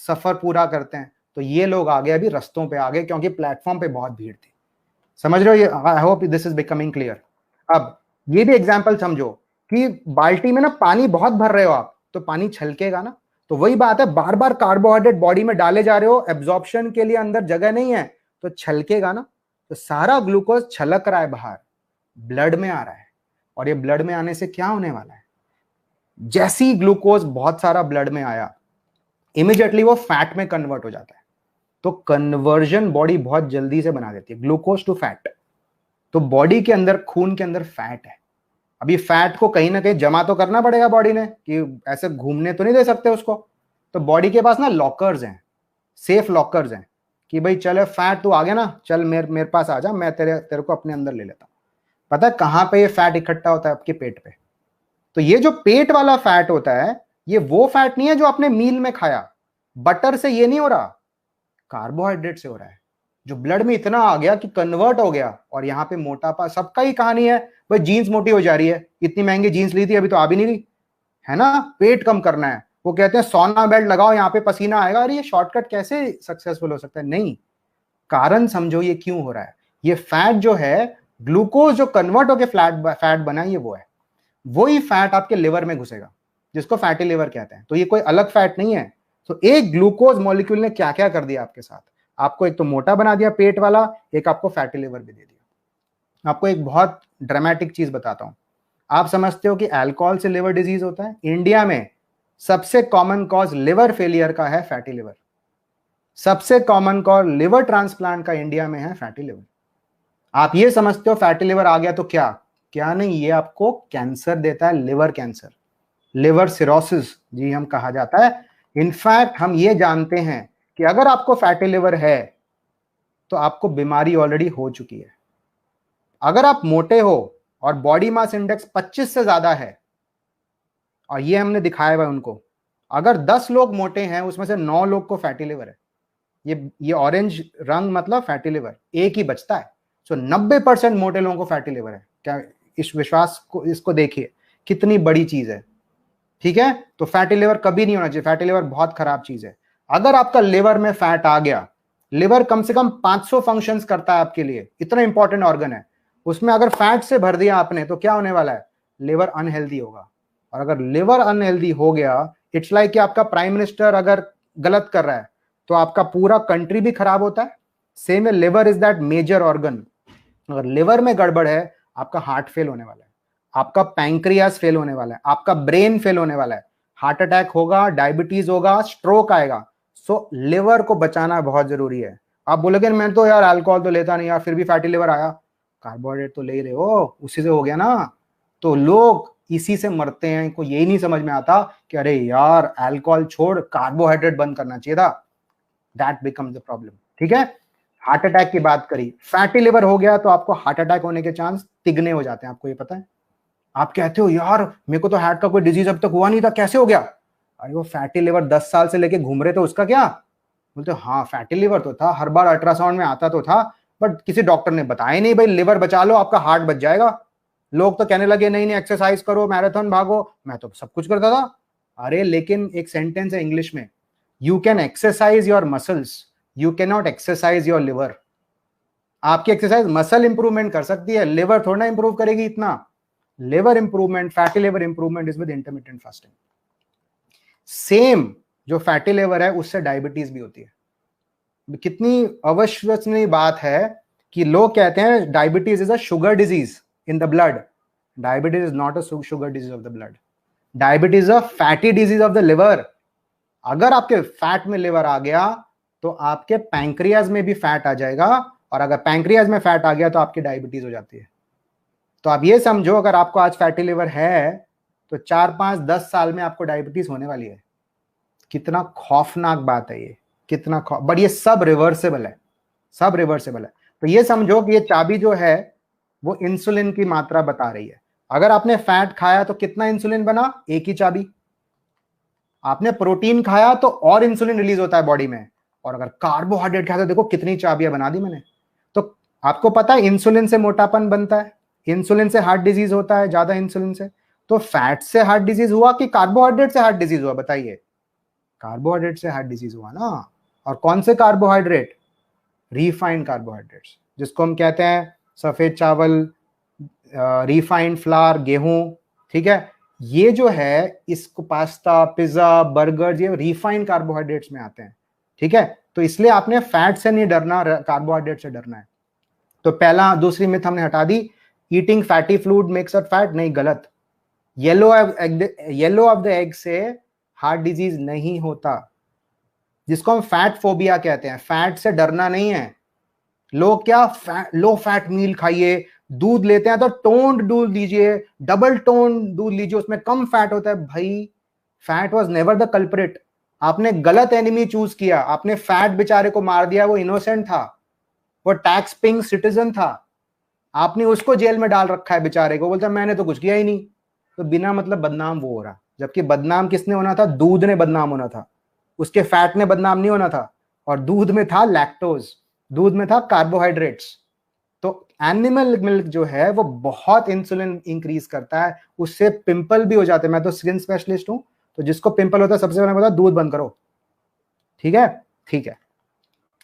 सफर पूरा करते हैं। तो ये लोग आ गए अभी रस्तों पे आ गए, क्योंकि प्लेटफॉर्म पे बहुत भीड़ थी। समझ रहे हो? ये I hope this is becoming clear. अब ये भी एग्जाम्पल समझो कि बाल्टी में ना पानी बहुत भर रहे हो आप, तो पानी छलकेगा ना। तो वही बात है, बार बार कार्बोहाइड्रेट बॉडी में डाले जा रहे हो, एब्जॉर्प्शन के लिए अंदर जगह नहीं है, तो छलकेगा ना। तो सारा ग्लूकोज छलक रहा है बाहर, ब्लड में आ रहा है, और ये ब्लड में आने से क्या होने वाला है? जैसी ग्लूकोज बहुत सारा ब्लड में आया, इमीडिएटली वो फैट में कन्वर्ट हो जाता है। तो कन्वर्जन बॉडी बहुत जल्दी से बना देती है, ग्लूकोज टू फैट। तो बॉडी के अंदर, खून के अंदर फैट है। अभी फैट को कहीं ना कहीं जमा तो करना पड़ेगा बॉडी ने, कि ऐसे घूमने तो नहीं दे सकते उसको। तो बॉडी के पास ना लॉकर्स हैं, सेफ लॉकर्स हैं, कि भाई चले फैट तू आ गया ना, चल मेरे पास आ जा, मैं तेरे को अपने अंदर ले लेता हूं। पता है कहां पे ये फैट इकट्ठा होता है? आपके पेट पे। तो ये जो पेट वाला फैट होता है, ये वो फैट नहीं है जो आपने मील में खाया, बटर से ये नहीं हो रहा, कार्बोहाइड्रेट से हो रहा है, जो ब्लड में इतना आ गया कि कन्वर्ट हो गया। और यहां पे मोटापा, सबका ही कहानी है भाई, जीन्स मोटी हो जा रही है, इतनी महंगी जीन्स ली थी अभी तो आ भी नहीं रही है ना। पेट कम करना है, वो कहते हैं सोना बेल्ट लगाओ, यहाँ पे पसीना आएगा। अरे ये शॉर्टकट कैसे सक्सेसफुल हो सकता है? नहीं, कारण समझो ये क्यों हो रहा है। ये फैट जो है, ग्लूकोज जो कन्वर्ट होकर फैट बना, ये वो है, वही फैट आपके लिवर में घुसेगा, जिसको फैटी लिवर कहते हैं। तो ये कोई अलग फैट नहीं है। तो एक ग्लूकोज मॉलिक्यूल ने क्या क्या कर दिया आपके साथ, आपको एक तो मोटा बना दिया पेट वाला, एक आपको फैटी लिवर भी दे दिया। आपको एक बहुत ड्रामेटिक चीज बताता हूं। आप समझते हो कि अल्कोहल से लिवर डिजीज होता है? इंडिया में सबसे कॉमन कॉज लिवर फेलियर का है फैटी लिवर। सबसे कॉमन कॉज लिवर ट्रांसप्लांट का इंडिया में है फैटी लिवर। आप ये समझते हो फैटी लिवर आ गया तो क्या क्या नहीं, ये आपको कैंसर देता है, लिवर कैंसर, लिवर सिरोसिस जी हम कहा जाता है। इनफैक्ट हम ये जानते हैं कि अगर आपको फैटी लिवर है तो आपको बीमारी ऑलरेडी हो चुकी है। अगर आप मोटे हो और बॉडी मास इंडेक्स 25 से ज्यादा है, और ये हमने दिखाया हुआ उनको, अगर 10 लोग मोटे हैं उसमें से 9 लोग को फैटी लिवर है, ये ऑरेंज रंग मतलब फैटी लिवर, एक ही बचता है। सो 90% मोटे लोगों को फैटी लिवर है। क्या इस विश्वास को, इसको देखिए कितनी बड़ी चीज है। ठीक है, तो फैटी लिवर कभी नहीं होना चाहिए, फैटी लिवर बहुत खराब चीज है। अगर आपका लिवर में फैट आ गया, लिवर कम से कम 500 फंक्शंस करता है आपके लिए, इतना इंपॉर्टेंट ऑर्गन है, उसमें अगर फैट से भर दिया आपने तो क्या होने वाला है? लिवर अनहेल्दी होगा। और अगर लिवर अनहेल्दी हो गया, इट्स लाइक कि आपका प्राइम मिनिस्टर अगर गलत कर रहा है तो आपका पूरा कंट्री भी खराब होता है। सेम है, liver is that major organ. अगर लिवर में गड़बड़ है, आपका हार्ट फेल होने वाला है, आपका पैंक्रियास फेल होने वाला है, आपका ब्रेन फेल होने वाला है, हार्ट अटैक होगा, डायबिटीज होगा, स्ट्रोक आएगा। सो लिवर को बचाना बहुत जरूरी है। आप बोलोगे मैं तो यार अल्कोहल तो लेता नहीं यार, फिर भी फैटी लिवर आया। कार्बोहाइड्रेट तो ले रहे हो, उसी से हो गया ना। तो लोग इसी से मरते हैं, इनको यही नहीं समझ में आता कि अरे यार अल्कोहल छोड़, कार्बोहाइड्रेट बंद करना चाहिए था। That becomes the problem. ठीक है, हार्ट अटैक की बात करी, फैटी लिवर हो गया तो आपको हार्ट अटैक होने के चांस तिगने हो जाते हैं। आपको ये पता है? आप कहते हो यार मेरे को तो हार्ट का कोई डिजीज अब तक हुआ नहीं था, कैसे हो गया? अरे वो फैटी लिवर 10 साल से लेके घूम रहे थे, उसका क्या? बोलते हाँ फैटी लिवर तो था, हर बार अल्ट्रासाउंड में आता तो था, बट किसी डॉक्टर ने बताया नहीं भाई लिवर बचा लो आपका हार्ट बच जाएगा। लोग तो कहने लगे नहीं नहीं एक्सरसाइज करो, मैराथन भागो, मैं तो सब कुछ करता था। अरे लेकिन एक सेंटेंस है इंग्लिश में, you can exercise your muscles, you can not exercise your liver. आपकी एक्सरसाइज मसल इंप्रूवमेंट कर सकती है, लिवर थोड़ा ना इंप्रूव करेगी इतना। Liver improvement, fatty liver improvement is with intermittent fasting. Same जो फैटी लिवर है उससे डायबिटीज भी होती है। कितनी अविश्वसनीय बात है कि लोग कहते हैं diabetes is a sugar disease in the blood. Diabetes is not a sugar disease of the blood, diabetes is a fatty disease of the liver. अगर आपके फैट में लिवर आ गया तो आपके पैंक्रियाज में भी फैट आ जाएगा, और अगर पैंक्रियाज में फैट आ गया तो आपकी डायबिटीज हो जाती है। तो आप ये समझो, अगर आपको आज फैटी लिवर है तो 4 5 10 साल में आपको डायबिटीज होने वाली है। कितना खौफनाक बात है ये, कितना बट ये सब रिवर्सेबल है, सब रिवर्सेबल है। तो ये समझो कि ये चाबी जो है वो इंसुलिन की मात्रा बता रही है। अगर आपने फैट खाया तो कितना इंसुलिन बना, एक ही चाबी। आपने प्रोटीन खाया तो और इंसुलिन रिलीज होता है बॉडी में, और अगर कार्बोहाइड्रेट खाया तो देखो कितनी चाबियां बना दी मैंने। तो आपको पता है इंसुलिन से मोटापन बनता है, इंसुलिन से हार्ट डिजीज होता है, ज्यादा इंसुलिन से। तो फैट से हार्ट डिजीज हुआ कि कार्बोहाइड्रेट से हार्ट डिजीज हुआ, बताइए। कार्बोहाइड्रेट से हार्ट डिजीज हुआ ना। और कौन से कार्बोहाइड्रेट, रिफाइंड कार्बोहाइड्रेट्स, जिसको हम कहते हैं सफेद चावल, रिफाइंड फ्लावर, गेहूं, ठीक है। ये जो है इसको पास्ता, पिज्जा, बर्गर, ये रिफाइंड कार्बोहाइड्रेट्स में आते हैं, ठीक है। तो इसलिए आपने फैट से नहीं डरना, कार्बोहाइड्रेट से डरना है। तो पहला, दूसरी मिथ हमने हटा दी, eating fatty food makes us fat, नहीं, गलत। येलो ऑफ द एग से हार्ट डिजीज नहीं होता, जिसको हम फैट फोबिया कहते हैं। फैट से डरना नहीं है। लोग क्या लो फैट मील खाइए, दूध लेते हैं तो टोन्ड दूध लीजिए, डबल टोन दूध लीजिए, उसमें कम फैट होता है। भाई, fat was never the culprit. आपने गलत एनिमी चूज किया, आपने फैट बेचारे को मार दिया। वो इनोसेंट था, वो टैक्स पेइंग सिटीजन था, आपने उसको जेल में डाल रखा है बेचारे को। बोलता मैंने तो कुछ किया ही नहीं। तो बिना मतलब बदनाम वो हो रहा, जबकि बदनाम किसने होना था, दूध ने बदनाम होना था, उसके फैट ने बदनाम नहीं होना था। और दूध में था लैक्टोज, दूध में था कार्बोहाइड्रेट्स। तो एनिमल मिल्क जो है वो बहुत इंसुलिन इंक्रीज करता है, उससे पिंपल भी हो जाते हैं। मैं तो स्किन स्पेशलिस्ट हूं, तो जिसको पिंपल होता है सबसे पहले बोला दूध बंद करो, ठीक है, ठीक है।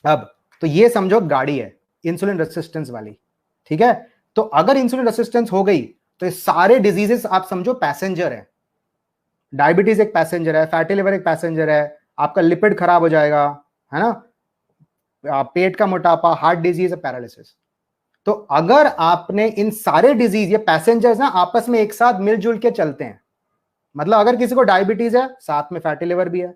अब तो ये समझो गाड़ी है इंसुलिन रेसिस्टेंस वाली, ठीक है। तो अगर इंसुलिन रेसिस्टेंस हो गई तो ये सारे डिजीजेस आप समझो पैसेंजर है। डायबिटीज एक पैसेंजर है, फैटी लिवर एक पैसेंजर है, आपका लिपिड खराब हो जाएगा, है ना, पेट का मोटापा, हार्ट डिजीज, पैरालिसिस। तो अगर आपने इन सारे डिजीज, ये पैसेंजर्स ना आपस में एक साथ मिलजुल के चलते हैं। मतलब अगर किसी को डायबिटीज है, साथ में फैटी लिवर भी है,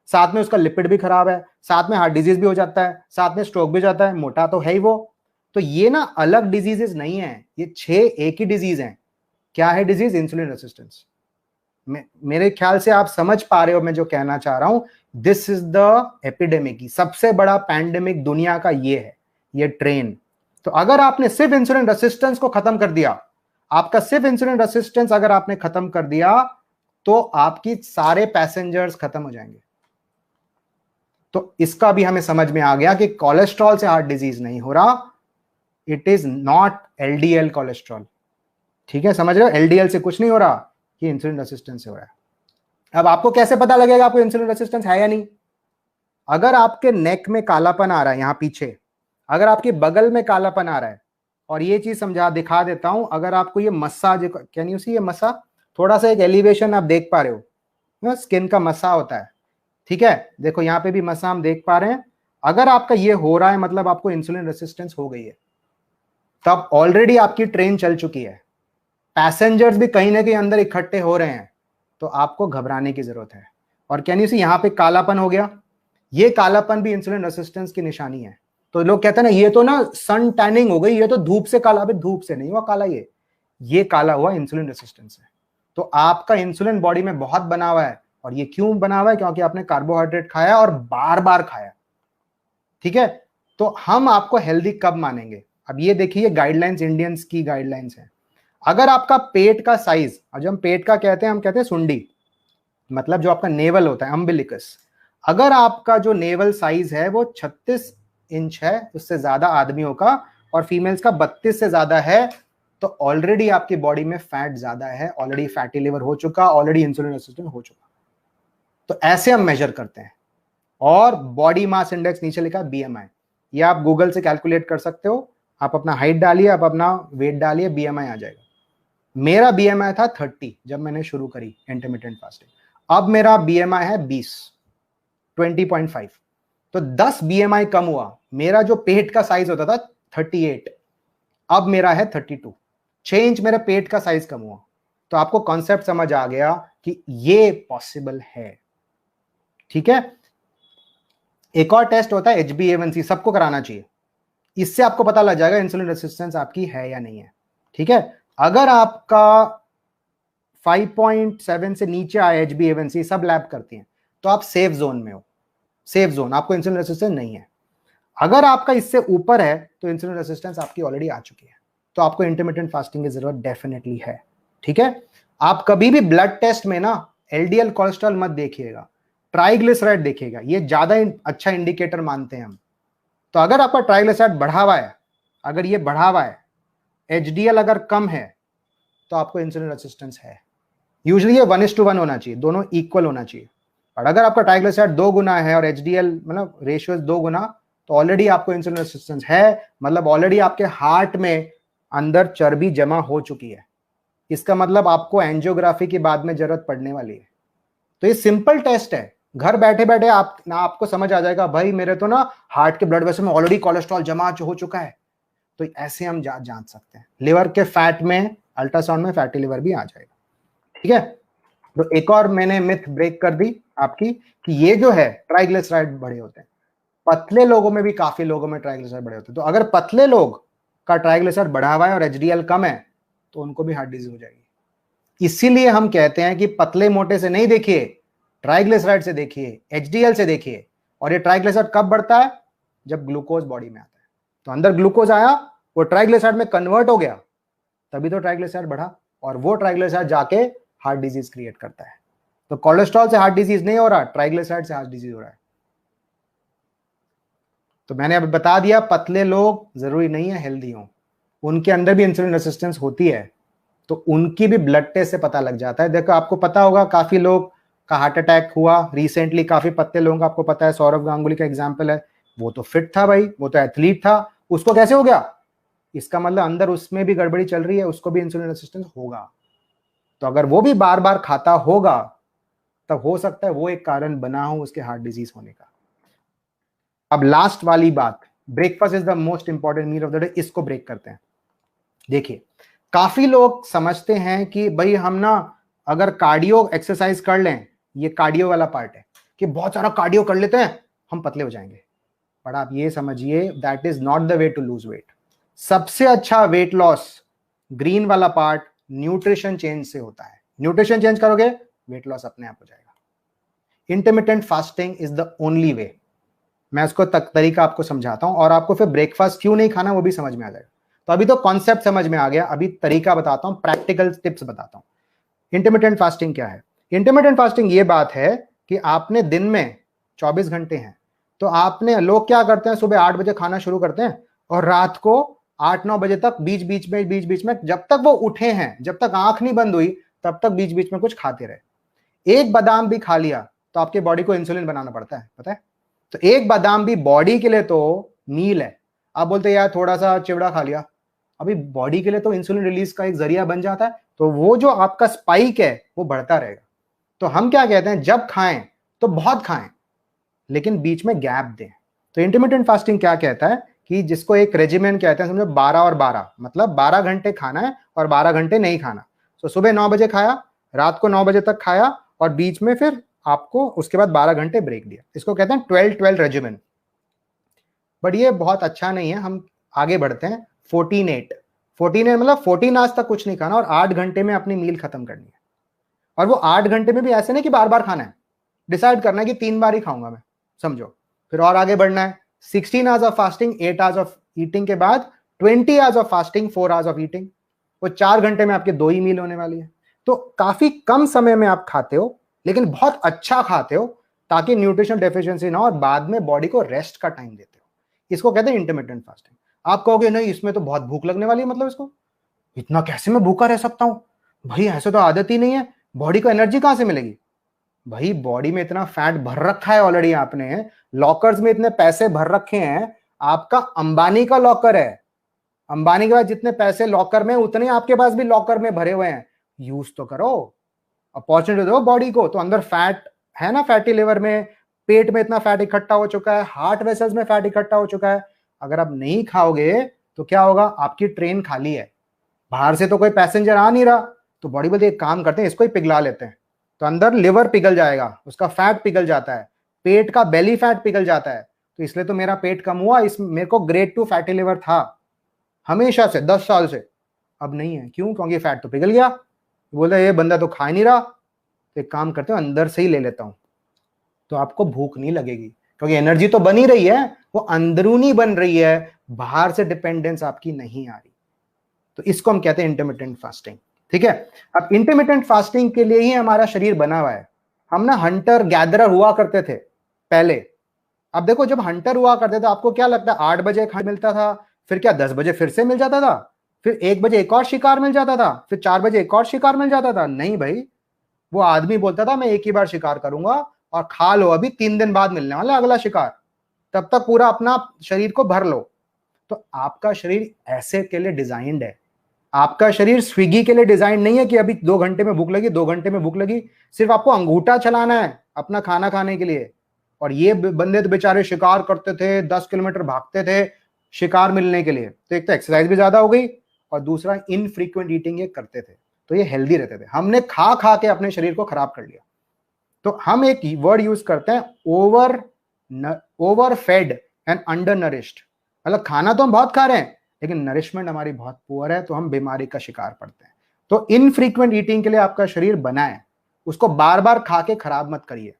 साथ में उसका लिपिड भी खराब है, साथ में हार्ट डिजीज भी हो जाता है, साथ में स्ट्रोक भी हो जाता है, मोटा तो है ही वो। तो ये ना अलग डिजीजेस नहीं है, ये 6 एक ही डिजीज हैं। क्या है डिजीज, इंसुलिन रेसिस्टेंस। मेरे ख्याल से आप समझ पा रहे हो मैं जो कहना चाह रहा हूं। दिस इज द एपिडेमिक, सबसे बड़ा पैंडेमिक दुनिया का ये है, ये ट्रेन। तो अगर आपने सिर्फ इंसुलिन रेसिस्टेंस को खत्म कर दिया, आपका सिर्फ इंसुलिन रेसिस्टेंस अगर आपने खत्म कर दिया, तो आपकी सारे पैसेंजर्स खत्म हो जाएंगे। तो इसका भी हमें समझ में आ गया कि कोलेस्ट्रॉल से हार्ट डिजीज नहीं हो रहा, it is not LDL cholesterol, ठीक है, समझ रहे हो। एलडीएल से कुछ नहीं हो रहा, ये इंसुलिन रेसिस्टेंस से हो रहा है। अब आपको कैसे पता लगेगा आपको इंसुलिन रेसिस्टेंस है या नहीं। अगर आपके नेक में कालापन आ रहा है, यहां पीछे, अगर आपके बगल में कालापन आ रहा है, और ये चीज समझा दिखा देता हूं, अगर आपको ये मस्सा, कैन यू सी, ये मस्सा, थोड़ा सा एक एलिवेशन आप देख पा रहे हो, स्किन का मस्सा होता है, ठीक है। देखो यहां पे भी मस्सा हम देख पा रहे हैं। अगर आपका ये हो रहा है मतलब आपको इंसुलिन रेसिस्टेंस हो गई है, तब ऑलरेडी आपकी ट्रेन चल चुकी है, पैसेंजर्स भी कहीं ना कहीं अंदर इकट्ठे हो रहे हैं, तो आपको घबराने की जरूरत है। और कैन यू सी, यहां पे कालापन हो गया, ये कालापन भी इंसुलिन रेसिस्टेंस की निशानी है। तो लोग कहते हैं ना ये तो ना सन टैनिंग हो गई, ये तो धूप से काला। अबे धूप से नहीं हुआ काला, ये काला हुआ इंसुलिन रेसिस्टेंस है। तो आपका इंसुलिन बॉडी में बहुत बना हुआ है, और ये क्यों बना हुआ है, क्योंकि आपने कार्बोहाइड्रेट खाया और बार बार खाया, ठीक है। तो हम आपको हेल्दी कब मानेंगे। अब ये देखिए गाइडलाइंस, इंडियंस की गाइडलाइंस है। अगर आपका पेट का साइज, और जब हम पेट का कहते हैं, हम कहते हैं सुंडी, मतलब जो आपका नेवल होता है, अम्बिलिकस। अगर आपका जो नेवल साइज है वो 36 इंच है, उससे ज्यादा आदमियों का, और फीमेल्स का 32 से ज्यादा है, तो ऑलरेडी आपकी बॉडी में फैट ज्यादा है, ऑलरेडी फैटी लिवर हो चुका, ऑलरेडी इंसुलिन रेसिस्टेंट हो चुका। तो ऐसे हम मेजर करते हैं। और बॉडी मास इंडेक्स नीचे लिखा है बीएमआई, ये आप गूगल से कैलकुलेट कर सकते हो। आप अपना हाइट डालिए, आप अपना वेट डालिए, बीएमआई आ जाएगा। मेरा बीएमआई था 30 जब मैंने शुरू करी इंटरमिटेंट फास्टिंग। अब मेरा बीएमआई है 20.5। तो 10 बीएमआई कम हुआ। मेरा जो पेट का साइज होता था 38, अब मेरा है 32। 6 इंच मेरे पेट का साइज कम हुआ। तो आपको कॉन्सेप्ट समझ आ गया कि ये पॉसिबल है, ठीक है। एक और टेस्ट होता है HbA1c, सबको कराना चाहिए। इससे आपको पता लग जाएगा इंसुलिन रेसिस्टेंस आपकी है या नहीं है। ठीक है, अगर आपका 5.7 से नीचे आया, HbA1c सब लैब करती हैं, तो आप सेफ जोन में हो, सेफ जोन, आपको इंसुलिन रेसिस्टेंस नहीं है। अगर आपका इससे ऊपर है तो इंसुलिन रेसिस्टेंस आपकी ऑलरेडी आ चुकी है, तो आपको इंटरमिटेंट फास्टिंग की जरूरत डेफिनेटली है। ठीक है, आप कभी भी ब्लड टेस्ट में ना LDL कोलेस्ट्रॉल मत देखिएगा, ट्राइग्लिसराइड देखिएगा, ये ज्यादा अच्छा इंडिकेटर मानते हैं हम। तो अगर आपका ट्राइग्लिसराइड बढ़ा हुआ है, अगर ये बढ़ा हुआ है, HDL अगर कम है, तो आपको इंसुलिन रेसिस्टेंस है। यूजुअली ये 1:1 होना चाहिए, दोनों इक्वल होना चाहिए। और अगर आपका ट्राइग्लिसराइड 2 गुना है और HDL मतलब रेशियो 2 गुना, तो ऑलरेडी आपको इंसुलिन रेसिस्टेंस है, मतलब ऑलरेडी आपके हार्ट में अंदर चर्बी जमा हो चुकी है। इसका मतलब आपको एंजियोग्राफी की बाद में जरूरत पड़ने वाली है। तो ये सिंपल टेस्ट है, घर बैठे बैठे आपको समझ आ जाएगा, भाई मेरे तो ना हार्ट के ब्लड वेसल में ऑलरेडी कोलेस्ट्रॉल जमा हो चुका है। तो ऐसे हम जान सकते हैं। लिवर के फैट में अल्ट्रासाउंड में फैटी लिवर भी आ जाएगा। ठीक है, तो एक और मैंने मिथ ब्रेक कर दी आपकी कि ये जो है ट्राइग्लिसराइड बड़े होते हैं, पतले लोगों में भी काफी लोगों में ट्राइग्लिसराइड बड़े होते हैं। तो अगर पतले लोग का ट्राइग्लिसराइड बढ़ा हुआ है और HDL कम है, तो उनको भी हार्ट डिजीज हो जाएगी। इसीलिए हम कहते हैं कि पतले मोटे से नहीं देखिए, ट्राइग्लिसराइड से देखिए, HDL से देखिए। और ये ट्राइग्लिसराइड कब बढ़ता है? जब ग्लूकोज बॉडी में आता है। तो अंदर ग्लूकोज आया, वो ट्राइग्लिसराइड में कन्वर्ट हो गया, तभी तो ट्राइग्लिसराइड बढ़ा, और वो ट्राइग्लिसराइड जाके हार्ट डिजीज क्रिएट करता है। तो कोलेस्ट्रॉल से हार्ट डिजीज नहीं हो रहा, ट्राइग्लिसराइड से हार्ट डिजीज हो रहा है। तो मैंने अब बता दिया, पतले लोग जरूरी नहीं है हेल्दी हो, उनके अंदर भी इंसुलिन रेसिस्टेंस होती है, तो उनकी भी ब्लड टेस्ट से पता लग जाता है। देखो आपको पता होगा काफी लोग का हार्ट अटैक हुआ रिसेंटली, काफी पतले लोगों का, आपको पता है सौरव गांगुली का एग्जांपल है, वो तो फिट था भाई, वो तो एथलीट था, उसको कैसे हो गया? इसका मतलब अंदर उसमें भी गड़बड़ी चल रही है, उसको भी इंसुलिन रेसिस्टेंस होगा। तो अगर वो भी बार बार खाता होगा, तब हो सकता है वो एक कारण बना हो उसके हार्ट डिजीज होने का। अब लास्ट वाली बात, breakfast is the most important meal of the day, इसको ब्रेक करते हैं। देखिए काफी लोग समझते हैं कि भाई हम ना अगर कार्डियो एक्सरसाइज कर लें, ये कार्डियो वाला पार्ट है कि बहुत सारा कार्डियो कर लेते हैं हम पतले हो जाएंगे। पर आप ये समझिए that is not the way to lose weight. सबसे अच्छा वेट लॉस ग्रीन वाला पार्ट न्यूट्रिशन चेंज से होता है। न्यूट्रिशन चेंज करोगे वेट लॉस अपने आप हो जाएगा। Intermittent fasting is the only way. मैं उसको तरीका आपको समझाता हूं और आपको फिर ब्रेकफास्ट क्यों नहीं खाना वो भी समझ में आ जाएगा। तो अभी तो कॉन्सेप्ट समझ में आ गया, अभी तरीका बताता हूं, प्रैक्टिकल टिप्स बताता हूं। इंटरमिटेंट फास्टिंग क्या है? इंटरमिटेंट फास्टिंग ये बात है कि आपने दिन में 24 घंटे हैं, तो आपने, लोग क्या करते हैं, सुबह 8 बजे खाना शुरू करते हैं और रात को 8-9 बजे तक बीच बीच में जब तक वो उठे हैं, जब तक आंख नहीं बंद हुई तब तक बीच बीच में कुछ खाते रहे। एक बादाम भी खा लिया तो आपके बॉडी को इंसुलिन बनाना पड़ता है, पता है? तो एक बादाम भी बॉडी के लिए तो मील है। आप बोलते हैं यार थोड़ा सा चिवड़ा खा लिया, अभी बॉडी के लिए तो इंसुलिन रिलीज का एक जरिया बन जाता है, तो वो जो आपका स्पाइक है वो बढ़ता रहेगा। तो हम क्या कहते हैं, जब खाएं तो बहुत खाएं लेकिन बीच में गैप दें। तो इंटरमिटेंट फास्टिंग क्या कहता है कि जिसको एक रेजिमेंट कहते हैं, समझो 12 और 12, मतलब 12 घंटे खाना है और 12 घंटे नहीं खाना। तो सुबह 9 बजे खाया, रात को 9 बजे तक खाया और बीच में फिर आपको उसके बाद 12 घंटे ब्रेक दिया। इसको कहते हैं 12-12 रेजिमेंट। बट ये बहुत अच्छा नहीं है, हम आगे बढ़ते हैं। 14-8 मतलब 14 आज तक कुछ नहीं खाना और 8 घंटे में अपनी मील खत्म करनी है। और वो 8 घंटे में भी ऐसे नहीं कि बार बार खाना है, डिसाइड करना है कि 3 बार ही खाऊंगा मैं, समझो। फिर और आगे बढ़ना है, 16 hours of fasting, 8 hours of eating के बाद 20 hours of fasting, 4 hours of eating. वो 4 घंटे में आपके 2 ही मील होने वाली है। तो काफी कम समय में आप खाते हो लेकिन बहुत अच्छा खाते हो, ताकि न्यूट्रिशन डेफिशिएंसी ना हो और बाद में बॉडी को रेस्ट का टाइम देते हो। इसको कहते हैं इंटरमिटेंट फास्टिंग। आप कहोगे नहीं इसमें तो बहुत भूख लगने वाली है, मतलब इसको इतना कैसे मैं भूखा रह सकता हूं? भाई ऐसे तो आदत ही नहीं है, बॉडी को एनर्जी कहां से मिलेगी? भाई बॉडी में इतना फैट भर रखा है ऑलरेडी, आपने लॉकर्स में इतने पैसे भर रखे हैं, आपका अंबानी का लॉकर है, अंबानी के पास जितने पैसे लॉकर में उतने आपके पास भी लॉकर में भरे हुए हैं, यूज तो करो, अपॉर्चुनिटी दो बॉडी को। तो अंदर फैट है ना, फैटी लिवर में, पेट में इतना फैट इकट्ठा हो चुका है, हार्ट वेसल्स में फैट इकट्ठा हो चुका है। अगर आप नहीं खाओगे तो क्या होगा, आपकी ट्रेन खाली है, बाहर से तो कोई पैसेंजर आ नहीं रहा, तो बॉडी बोलती है एक काम करते हैं इसको ही पिघला लेते हैं। तो अंदर लिवर पिघल जाएगा, उसका फैट पिघल जाता है, पेट का बेली फैट पिघल जाता है, तो इसलिए तो मेरा पेट कम हुआ। इस मेरे को ग्रेड 2 फैटी लिवर था हमेशा से, 10 साल से। अब नहीं है, क्यों? क्योंकि फैट तो पिघल गया। बोला ये बंदा तो खा ही नहीं रहा, तो एक काम करते हो अंदर से ही ले लेता हूं, तो आपको भूख नहीं लगेगी, क्योंकि एनर्जी तो बनी रही है, वो अंदरूनी बन रही है, बाहर से डिपेंडेंस आपकी नहीं आ रही। तो इसको हम कहते हैं इंटरमिटेंट फास्टिंग। ठीक है, अब इंटरमिटेंट फास्टिंग के लिए ही हमारा शरीर बना हुआ है। हम ना हंटर गैदरर हुआ करते थे पहले। अब देखो, जब हंटर हुआ करते थे, आपको क्या लगता है 8 बजे खाना मिलता था, फिर क्या 10 बजे फिर से मिल जाता था, फिर 1 बजे एक और शिकार मिल जाता था, फिर 4 बजे एक और शिकार मिल जाता था? नहीं भाई, वो आदमी बोलता था मैं एक ही बार शिकार करूंगा, और खा लो, अभी 3 दिन बाद मिलने वाला अगला शिकार, तब तक पूरा अपना शरीर को भर लो। तो आपका शरीर ऐसे के लिए डिजाइंड है। आपका शरीर स्विगी के लिए डिजाइन नहीं है कि अभी 2 घंटे में भूख लगी, 2 घंटे में भूख लगी। सिर्फ आपको अंगूठा चलाना है अपना खाना खाने के लिए। और ये बंदे तो बेचारे शिकार करते थे, 10 किलोमीटर भागते थे शिकार मिलने के लिए। तो एक तो एक्सरसाइज भी ज्यादा हो गई, और दूसरा इनफ्रीक्वेंट ईटिंग ये करते थे, तो ये हेल्दी रहते थे। हमने खा खा के अपने शरीर को खराब कर लिया। तो हम एक वर्ड यूज करते हैं, overfed and undernourished. मतलब खाना तो हम बहुत खा रहे हैं, लेकिन नरिशमेंट हमारी बहुत पुअर है, तो हम बीमारी का शिकार पड़ते हैं। तो इनफ्रीक्वेंट ईटिंग के लिए आपका शरीर बना है, उसको बार बार खा के खराब मत करिए।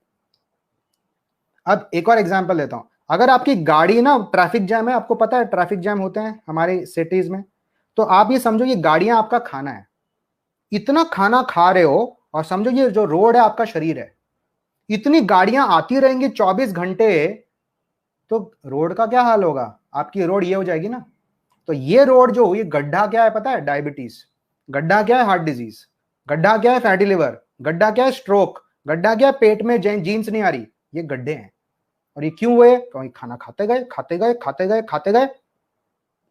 अब एक और एग्जांपल देता हूं। अगर आपकी गाड़ी ना, ट्रैफिक जैम है, आपको पता है ट्रैफिक जैम होते हैं हमारे सिटीज में, तो आप ये समझो ये गाड़ियां आपका खाना है। इतना खाना खा रहे हो, और समझो ये जो रोड है आपका शरीर है। इतनी गाड़ियां आती रहेंगी 24 घंटे, तो रोड का क्या हाल होगा? आपकी रोड ये हो जाएगी ना। तो ये रोड जो हुई, गड्ढा क्या है पता है? डायबिटीज। गड्ढा क्या है? Heart disease. गड्ढा क्या है? Fatty liver. गड्ढा क्या है? स्ट्रोक। गड्ढा क्या है? पेट में जीन्स नहीं आ रही। ये गड्ढे हैं। और ये क्यों हुए? क्योंकि खाना खाते गए खाते गए खाते गए खाते गए।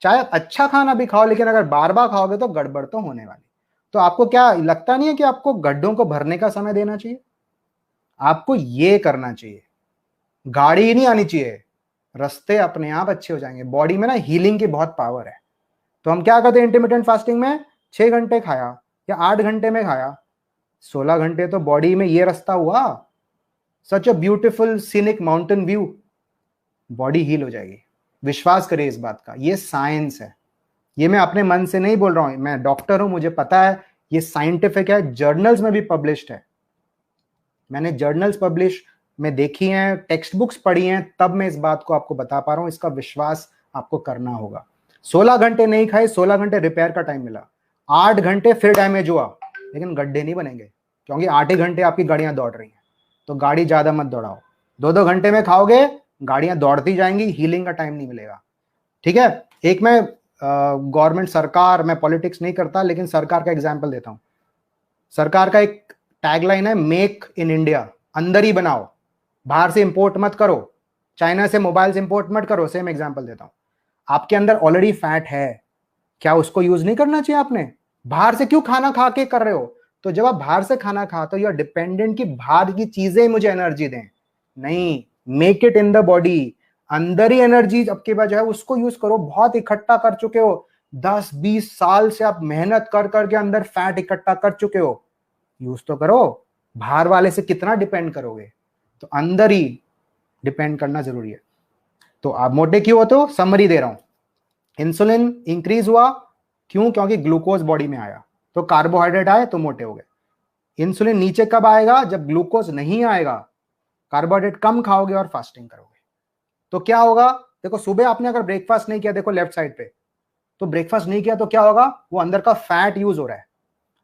चाहे अच्छा खाना भी खाओ, लेकिन अगर बार बार खाओगे तो गड़बड़ तो होने वाली। तो आपको क्या लगता नहीं है कि आपको गड्ढों को भरने का समय देना चाहिए? आपको ये करना चाहिए। गाड़ी नहीं आनी चाहिए, रास्ते अपने आप अच्छे हो जाएंगे। बॉडी में ना हीलिंग की बहुत पावर है। तो हम क्या करते हैं इंटरमिटेंट फास्टिंग में? 6 घंटे खाया या 8 घंटे में खाया, 16 घंटे तो बॉडी में ये रास्ता हुआ, such a beautiful scenic mountain view, body heal हो जाएगी। विश्वास करिए इस बात का, ये साइंस है। ये मैं अपने मन से नहीं बोल रहा हूं, मैं डॉक्टर हूं, मुझे पता है ये साइंटिफिक है, जर्नल्स में भी पब्लिश्ड है। मैंने जर्नल्स पब्लिश में देखी हैं, टेक्स्ट बुक्स पढ़ी हैं, तब मैं इस बात को आपको बता पा रहा हूं। इसका विश्वास आपको करना होगा। 16 घंटे नहीं खाए, 16 घंटे रिपेयर का टाइम मिला, 8 घंटे फिर डैमेज हुआ, लेकिन गड्ढे नहीं बनेंगे, क्योंकि 8 ही घंटे आपकी गाड़ियां दौड़ रही हैं। तो गाड़ी ज्यादा मत दौड़ाओ। 2-2 घंटे में खाओगे, गाड़ियां दौड़ती जाएंगी, हीलिंग का टाइम नहीं मिलेगा। ठीक है, एक मैं गवर्नमेंट, सरकार, मैं पॉलिटिक्स नहीं करता, लेकिन सरकार का एग्जाम्पल देता हूं। सरकार का एक टैगलाइन है, मेक इन इंडिया। अंदर ही बनाओ, बाहर से इंपोर्ट मत करो। चाइना से मोबाइल्स इंपोर्ट मत करो। सेम एग्जांपल देता हूं, आपके अंदर ऑलरेडी फैट है, क्या उसको यूज नहीं करना चाहिए आपने? बाहर से क्यों खाना खा के कर रहे हो? तो जब आप बाहर से खाना खाते हो, यू आर डिपेंडेंट कि बाहर की चीजें मुझे एनर्जी दें। नहीं, make it in the body. अंदर ही एनर्जी आपके पास जो है उसको यूज करो। बहुत इकट्ठा कर चुके हो, 10-20 साल से आप मेहनत कर करके अंदर फैट इकट्ठा कर चुके हो, यूज तो करो। बाहर वाले से कितना डिपेंड करोगे? तो अंदर ही डिपेंड करना जरूरी है। तो आप मोटे क्यों होते हो? समरी दे रहा हूं। इंसुलिन इंक्रीज हुआ, क्यों? क्योंकि ग्लूकोज बॉडी में आया, तो कार्बोहाइड्रेट आए तो मोटे हो गए। इंसुलिन नीचे कब आएगा? जब ग्लूकोज नहीं आएगा, कार्बोहाइड्रेट कम खाओगे और फास्टिंग करोगे। तो क्या होगा? देखो, सुबह आपने अगर ब्रेकफास्ट नहीं किया, देखो लेफ्ट साइड पे, तो ब्रेकफास्ट नहीं किया तो क्या होगा? वो अंदर का फैट यूज हो रहा है।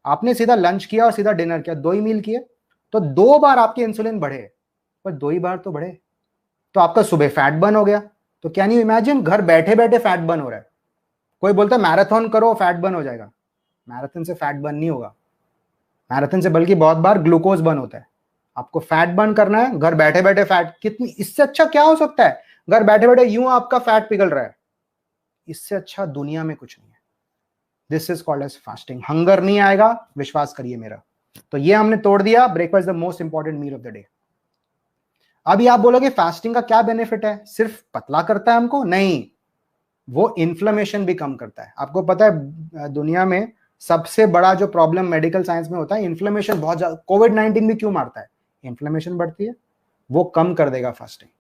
आपने सीधा लंच किया और सीधा डिनर किया, 2 ही मील किए, तो 2 बार आपके इंसुलिन बढ़े, पर 2 ही बार तो बढ़े, तो आपका सुबह फैट बर्न हो गया। तो कैन यू इमेजिन, घर बैठे बैठे फैट बर्न हो रहा है। कोई बोलता है मैराथन करो फैट बर्न हो जाएगा। मैराथन से फैट बर्न नहीं होगा, मैराथन से बल्कि बहुत बार ग्लूकोज बर्न होता है। आपको फैट बर्न करना है, घर बैठे बैठे फैट, कितनी, इससे अच्छा क्या हो सकता है? घर बैठे बैठे यूं आपका फैट पिघल रहा है, इससे अच्छा दुनिया में कुछ नहीं है। This is called as fasting. Hunger नहीं आएगा, विश्वास करिए मेरा। तो ये हमने तोड़ दिया, breakfast the most important meal of the day. अभी आप बोलोगे फास्टिंग का क्या बेनिफिट है? सिर्फ पतला करता है हमको? नहीं, वो इन्फ्लेमेशन भी कम करता है। आपको पता है दुनिया में सबसे बड़ा जो प्रॉब्लम मेडिकल साइंस में होता है, इन्फ्लेमेशन बहुत ज्यादा। कोविड-19 भी क्यों मारता है? इन्फ्लेमेशन बढ़ती है, वो कम कर देगा फास्टिंग।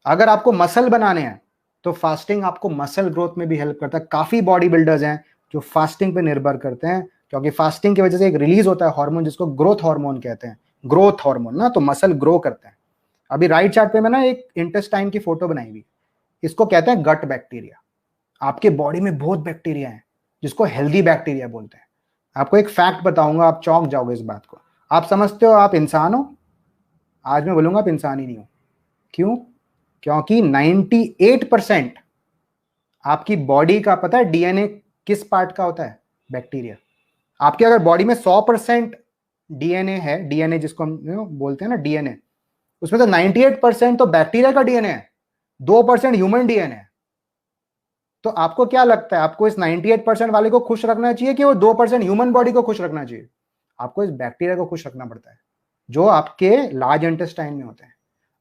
अगर आपको मसल बनाने हैं तो फास्टिंग आपको मसल ग्रोथ में भी हेल्प करता है। काफी बॉडी बिल्डर्स हैं जो फास्टिंग पे निर्भर करते हैं, क्योंकि फास्टिंग की वजह से एक रिलीज होता है हार्मोन जिसको ग्रोथ हार्मोन कहते हैं, ग्रोथ हार्मोन ना, तो मसल ग्रो करते हैं। अभी राइट चार्ट पे मैं ना एक इंटेस्टाइन की फोटो बनाई हुई, इसको कहते हैं गट बैक्टीरिया। आपके बॉडी में बहुत बैक्टीरिया है जिसको हेल्दी बैक्टीरिया बोलते हैं। आपको एक फैक्ट बताऊंगा, आप चौंक जाओगे इस बात को। आप समझते हो आप इंसान हो? आज मैं बोलूंगा आप इंसान ही नहीं हो। क्यों? क्योंकि 98% आपकी बॉडी का पता है डीएनए किस पार्ट का होता है? बैक्टीरिया। आपके अगर बॉडी में 100% डीएनए है, डीएनए जिसको हम बोलते हैं ना डीएनए, उसमें तो 98% तो बैक्टीरिया का डीएनए है, 2% ह्यूमन डीएनए है। तो आपको क्या लगता है, आपको इस 98% वाले को खुश रखना चाहिए कि वो 2% ह्यूमन बॉडी को खुश रखना चाहिए? आपको इस बैक्टीरिया को खुश रखना पड़ता है जो आपके लार्ज इंटेस्टाइन में होते हैं।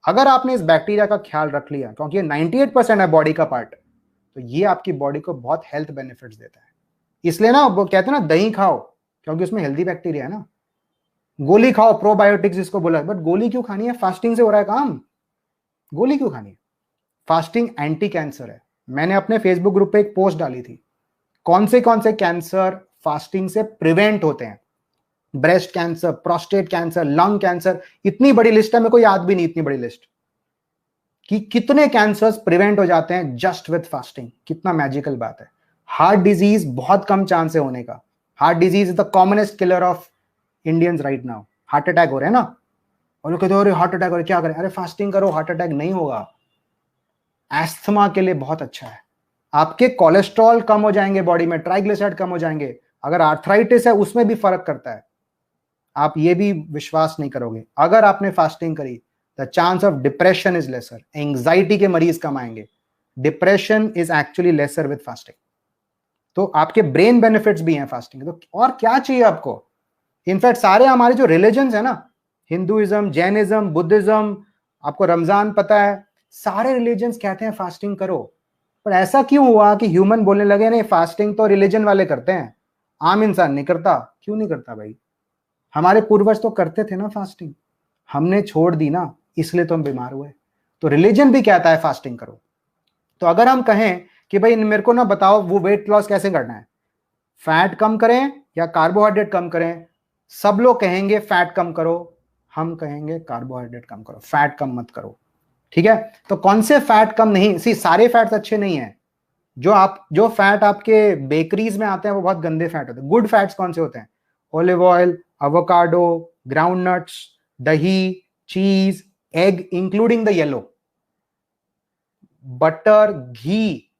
अगर आपने इस बैक्टीरिया का ख्याल रख लिया, क्योंकि ये 98% है बॉडी का पार्ट, तो ये आपकी बॉडी को बहुत हेल्थ बेनिफिट्स देता है। इसलिए ना वो कहते हैं ना दही खाओ, क्योंकि उसमें हेल्दी बैक्टीरिया है ना। गोली खाओ, प्रोबायोटिक्स जिसको बोला, बट गोली क्यों खानी है? फास्टिंग से हो रहा है काम, गोली क्यों खानी है? फास्टिंग एंटी कैंसर है। मैंने अपने फेसबुक ग्रुप पे एक पोस्ट डाली थी, कौन से कैंसर फास्टिंग से प्रिवेंट होते हैं। Breast cancer, prostate cancer, lung cancer, इतनी बड़ी लिस्ट है, मेरे को याद भी नहीं इतनी बड़ी लिस्ट कि कितने कैंसर्स प्रिवेंट हो जाते हैं जस्ट विद फास्टिंग। कितना मैजिकल बात है। हार्ट डिजीज बहुत कम चांस है होने का। Heart disease is the commonest killer of Indians right now. Heart attack हो रहे हैं ना, और लोग कहते हो अरे हार्ट अटैक हो रहे, क्या करें? अरे फास्टिंग करो, हार्ट अटैक नहीं होगा। एस्थमा के लिए बहुत अच्छा है। आपके कोलेस्ट्रॉल कम हो जाएंगे बॉडी में, ट्राइग्लिसराइड कम हो जाएंगे। अगर आर्थराइटिस है उसमें भी फर्क करता है। आप ये भी विश्वास नहीं करोगे, अगर आपने फास्टिंग करी, the chance of depression is lesser. Anxiety के मरीज कम आएंगे। Depression is actually lesser with fasting. तो आपके ब्रेन बेनिफिट्स भी हैं फास्टिंग। तो और क्या चाहिए आपको? इनफैक्ट सारे हमारे जो रिलीजन्स है ना, हिंदुइज्म, जैनिज्म, बुद्धिज्म, आपको रमजान पता है, सारे रिलीजन्स कहते हैं फास्टिंग करो। पर ऐसा क्यों हुआ कि ह्यूमन बोलने लगे नहीं फास्टिंग तो रिलीजन वाले करते हैं, आम इंसान नहीं करता? क्यों नहीं करता भाई? हमारे पूर्वज तो करते थे ना फास्टिंग, हमने छोड़ दी ना, इसलिए तो हम बीमार हुए। तो रिलीजन भी कहता है फास्टिंग करो। तो अगर हम कहें कि भाई मेरे को ना बताओ वो वेट लॉस कैसे करना है, फैट कम करें या कार्बोहाइड्रेट कम करें, सब लोग कहेंगे फैट कम करो, हम कहेंगे कार्बोहाइड्रेट कम करो, फैट कम मत करो। ठीक है? तो कौन से फैट कम नहीं? सी सारे फैट्स अच्छे नहीं है। जो फैट आपके बेकरीज में आते हैं वो बहुत गंदे फैट होते हैं। गुड फैट्स कौन से होते हैं? Olive oil, avocado, ground nuts, दही, चीज, egg including the yellow, butter, ghee,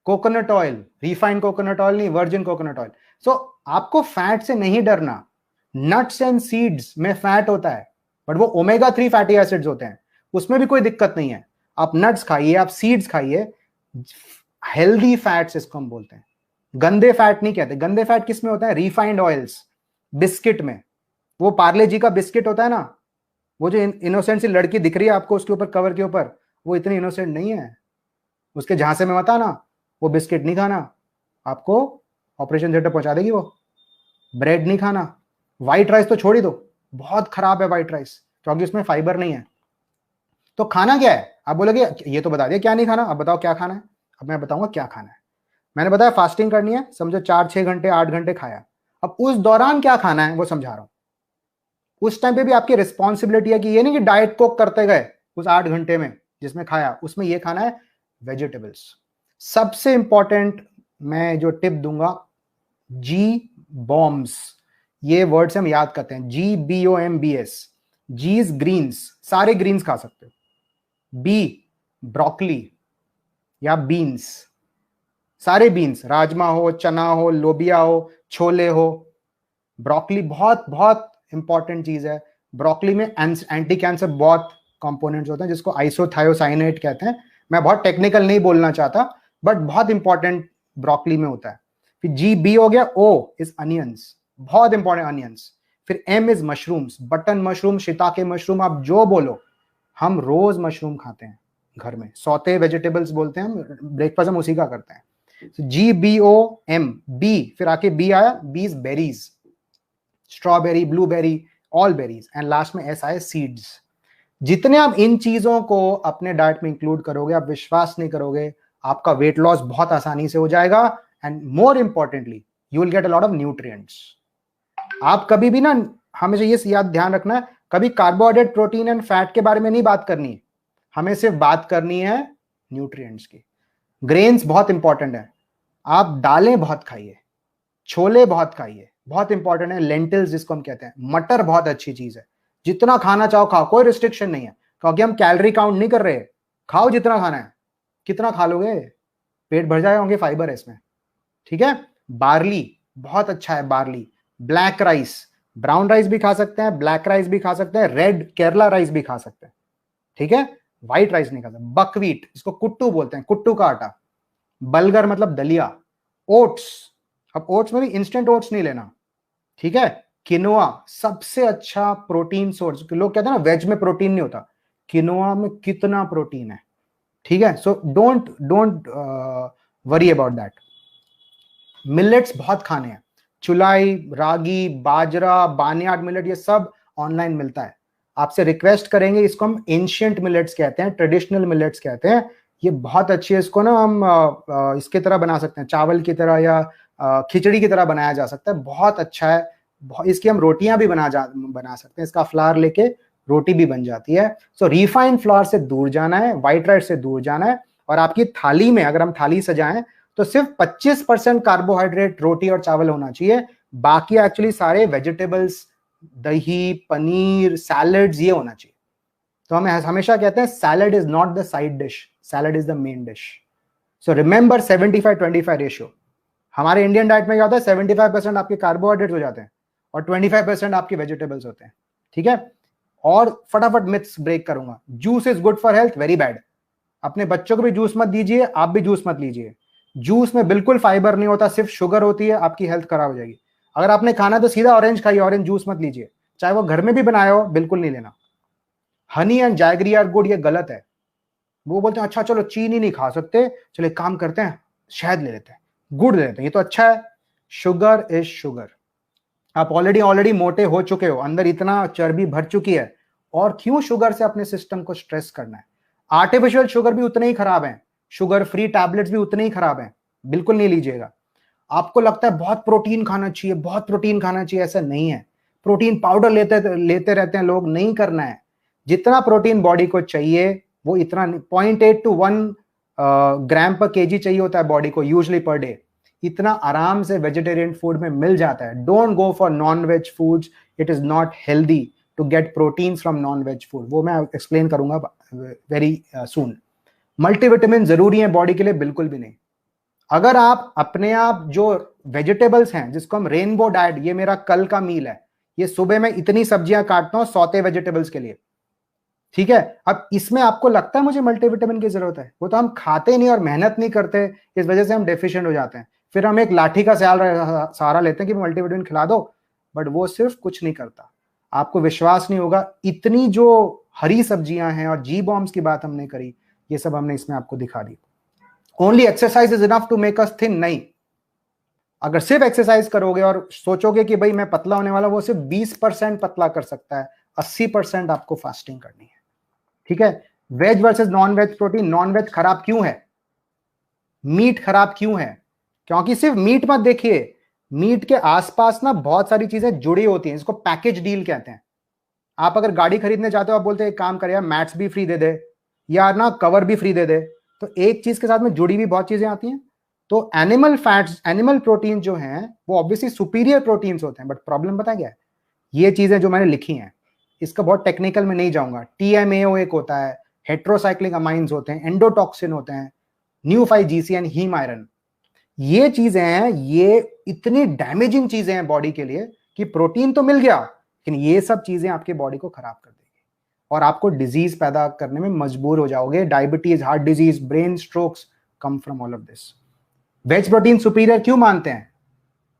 coconut oil, refined coconut oil नहीं, वर्जिन कोकोनट ऑयल। सो आपको फैट से नहीं डरना। नट्स एंड सीड्स में फैट होता है, बट वो ओमेगा 3 फैटी एसिड्स होते हैं, उसमें भी कोई दिक्कत नहीं है। आप नट्स खाइए, आप सीड्स खाइए, हेल्दी फैट्स इसको हम बोलते हैं। गंदे फैट नहीं कहते। गंदे फैट किस में होता है? रिफाइंड ऑयल्स, बिस्किट में। वो पार्ले जी का बिस्किट होता है ना, वो जो इनोसेंट सी लड़की दिख रही है आपको उसके ऊपर कवर के ऊपर, वो इतनी इनोसेंट नहीं है। उसके झांसे में मत आना, वो बिस्किट नहीं खाना, आपको ऑपरेशन थिएटर पहुंचा देगी वो। ब्रेड नहीं खाना। व्हाइट राइस तो छोड़ ही दो, बहुत खराब है व्हाइट राइस, क्योंकि उसमें फाइबर नहीं है। तो खाना क्या है? आप बोलोगे ये तो बता दिया क्या नहीं खाना, अब बताओ क्या खाना है। अब मैं बताऊंगा क्या खाना है। मैंने बताया फास्टिंग करनी है, समझो 4-6 घंटे 8 घंटे खाया। अब उस दौरान क्या खाना है वो समझा रहा हूं। उस टाइम पे भी आपकी रिस्पॉन्सिबिलिटी है कि ये नहीं कि डाइट कोक करते गए उस 8 घंटे में जिसमें खाया, उसमें ये खाना है वेजिटेबल्स। सबसे इंपॉर्टेंट मैं जो टिप दूंगा, जी बॉम्ब्स, ये वर्ड्स हम याद करते हैं, GBOMBS। जीज ग्रीन्स, सारे ग्रीन्स खा सकते हो। बी ब्रोकली या बीन्स, सारे बीन्स, राजमा हो, चना हो, लोबिया हो, छोले हो। ब्रोकली बहुत बहुत इंपॉर्टेंट चीज है। ब्रोकली में एंटी कैंसर बहुत कंपोनेंट्स होते हैं जिसको आइसोथायोसाइनेट कहते हैं। मैं बहुत टेक्निकल नहीं बोलना चाहता, बट बहुत इंपॉर्टेंट ब्रोकली में होता है। फिर GB हो गया, O इज अनियंस, बहुत इंपॉर्टेंट अनियंस। फिर M is mushrooms, button mushroom, shiitake mushroom, आप जो बोलो। हम रोज मशरूम खाते हैं घर में, सौते वेजिटेबल्स बोलते हैं, ब्रेकफास्ट हम उसी का करते हैं। GBOM, B, फिर आके B आया, B is berries, strawberry, blueberry, all berries, and last में S आए सीड्स। जितने आप इन चीजों को अपने डाइट में इंक्लूड करोगे, आप विश्वास नहीं करोगे, आपका वेट लॉस बहुत आसानी से हो जाएगा, and more importantly you will get a lot of nutrients. आप कभी भी ना, हमेशा ये याद ध्यान रखना है, कभी कार्बोहाइड्रेट, प्रोटीन एंड फैट के बारे में नहीं बात करनी है, हमें सिर्फ बात करनी है न्यूट्रिएंट्स की। ग्रेन्स बहुत इंपॉर्टेंट है, आप दालें बहुत खाइए, छोले बहुत खाइए, बहुत इंपॉर्टेंट है। लेंटिल्स जिसको हम कहते हैं, मटर बहुत अच्छी चीज है, जितना खाना चाहो खाओ, कोई रिस्ट्रिक्शन नहीं है, क्योंकि हम कैलोरी काउंट नहीं कर रहे। खाओ जितना खाना है, कितना खा लोगे, पेट भर जाएगा, होंगे फाइबर है इसमें, ठीक है। बार्ली बहुत अच्छा है, barley. Black rice, brown rice भी खा सकते हैं, ब्लैक राइस भी खा सकते हैं, रेड केरला राइस भी खा सकते हैं, ठीक है। व्हाइट राइस नहीं खा सकते। बकवीट, इसको कुट्टू बोलते हैं, कुट्टू का आटा। बलगर मतलब दलिया। ओट्स, अब ओट्स में भी इंस्टेंट ओट्स नहीं लेना, ठीक है। किनोआ सबसे अच्छा प्रोटीन सोर्स, लोग कहते हैं ना वेज में प्रोटीन नहीं होता, किनोआ में कितना प्रोटीन है, ठीक है। So don't don't worry about that. Millets बहुत खाने हैं, चुलाई, रागी, बाजरा, बार्नयार्ड मिलेट, ये सब ऑनलाइन मिलता है। आपसे रिक्वेस्ट करेंगे, इसको हम एंशिएंट मिलेट्स कहते हैं, ट्रेडिशनल मिलेट्स कहते हैं। ये बहुत अच्छी है, इसको ना हम इसके तरह बना सकते हैं, चावल की तरह या खिचड़ी की तरह बनाया जा सकता है, बहुत अच्छा है। इसकी हम रोटियां भी बना सकते हैं, इसका फ्लावर लेके रोटी भी बन जाती है। सो रिफाइंड फ्लावर से दूर जाना है, व्हाइट राइस से दूर जाना है, और आपकी थाली में अगर हम थाली सजाएं तो सिर्फ 25% कार्बोहाइड्रेट रोटी और चावल होना चाहिए, बाकी एक्चुअली सारे वेजिटेबल्स, दही, पनीर, सैलड्स, ये होना चाहिए। तो हम हमेशा कहते हैं salad is not the side dish, salad is the main dish. So remember 75-25 ratio. हमारे इंडियन डाइट में क्या होता है, 75% आपके कार्बोहाइड्रेट हो जाते हैं और 25% आपके वेजिटेबल्स होते हैं, ठीक है। और फटाफट मिथ्स ब्रेक करूंगा। Juice is good for health, very bad. अपने बच्चों को भी जूस मत दीजिए, आप भी जूस मत लीजिए। जूस में बिल्कुल फाइबर नहीं होता, सिर्फ शुगर होती है, आपकी हेल्थ खराब हो जाएगी। अगर आपने खाना तो सीधा ऑरेंज खाइए, ऑरेंज जूस मत लीजिए, चाहे वो घर में भी बनाया हो, बिल्कुल नहीं लेना। Honey and jaggery are good, ये गलत है। वो बोलते हैं अच्छा चलो चीनी नहीं खा सकते, चलो एक काम करते हैं शहद ले लेते हैं, गुड़ ले लेते हैं, ये तो अच्छा है। Sugar is sugar. आप ऑलरेडी मोटे हो चुके हो, अंदर इतना चर्बी भर चुकी है, और क्यों शुगर से अपने सिस्टम को स्ट्रेस करना है। आर्टिफिशियल शुगर भी उतने ही खराब है, शुगर फ्री टैबलेट्स भी उतने ही खराब है, बिल्कुल नहीं लीजिएगा। आपको लगता है बहुत प्रोटीन खाना चाहिए, बहुत प्रोटीन खाना चाहिए, ऐसा नहीं है। प्रोटीन पाउडर लेते लेते रहते हैं लोग, नहीं करना है। जितना प्रोटीन बॉडी को चाहिए वो इतना 0.8 to 1 ग्राम पर केजी चाहिए होता है बॉडी को यूजली पर डे। इतना आराम से वेजिटेरियन फूड में मिल जाता है। Don't go for non veg foods, it is not healthy to get protein from non veg food, वो मैं एक्सप्लेन करूंगा वेरी सून। मल्टीविटामिन जरूरी है बॉडी के लिए, बिल्कुल भी नहीं। अगर आप अपने आप जो वेजिटेबल्स हैं, जिसको हम रेनबो डाइट, ये मेरा कल का मील है, ये सुबह में इतनी सब्जियां काटता हूं सौते वेजिटेबल्स के लिए, ठीक है। अब इसमें आपको लगता है मुझे मल्टीविटामिन की जरूरत है, वो तो हम खाते नहीं और मेहनत नहीं करते, इस वजह से हम डेफिशिएंट हो जाते हैं। फिर हम एक लाठी का सहारा लेते हैं कि मल्टीविटामिन खिला दो, बट वो सिर्फ कुछ नहीं करता। आपको विश्वास नहीं होगा, इतनी जो हरी सब्जियां हैं, और जी बॉम्ब्स की बात हमने करी, ये सब हमने इसमें आपको दिखा दी। Only exercise is enough to make us thin, नहीं। अगर सिर्फ एक्सरसाइज करोगे और सोचोगे कि भाई मैं पतला होने वाला, वो सिर्फ 20% पतला कर सकता है, 80% आपको फास्टिंग करनी है, ठीक है। Veg versus non veg protein. Non veg खराब क्यों है, मीट खराब क्यों है, क्योंकि सिर्फ मीट मत देखिए, मीट के आसपास ना बहुत सारी चीजें जुड़ी होती हैं, इसको पैकेज डील कहते हैं। आप अगर गाड़ी खरीदने जाते हो, आप बोलते हैं एक काम कर यार, मैट्स भी फ्री दे दे, या ना कवर भी फ्री दे दे, तो एक चीज के साथ में जुड़ी हुई बहुत चीजें आती हैं। तो एनिमल फैट्स, एनिमल प्रोटीन जो हैं, वो ऑब्वियसली सुपीरियर प्रोटीन्स होते हैं, बट प्रॉब्लम पता क्या है, ये चीजें जो मैंने लिखी हैं, इसका बहुत टेक्निकल में नहीं जाऊंगा। टीएमएओ एक होता है, हेट्रोसाइक्लिक अमाइंस होते हैं, एंडोटॉक्सिन होते हैं, न्यू 5 GCN, हीम आयरन, ये चीजें हैं, ये इतनी डैमेजिंग चीजें हैं बॉडी के लिए कि प्रोटीन तो मिल गया, लेकिन ये सब चीजें आपके बॉडी को खराब कर देगी और आपको डिजीज पैदा करने में मजबूर हो जाओगे। Diabetes, heart disease, brain strokes come from all of this. Veg protein superior क्यों मानते हैं,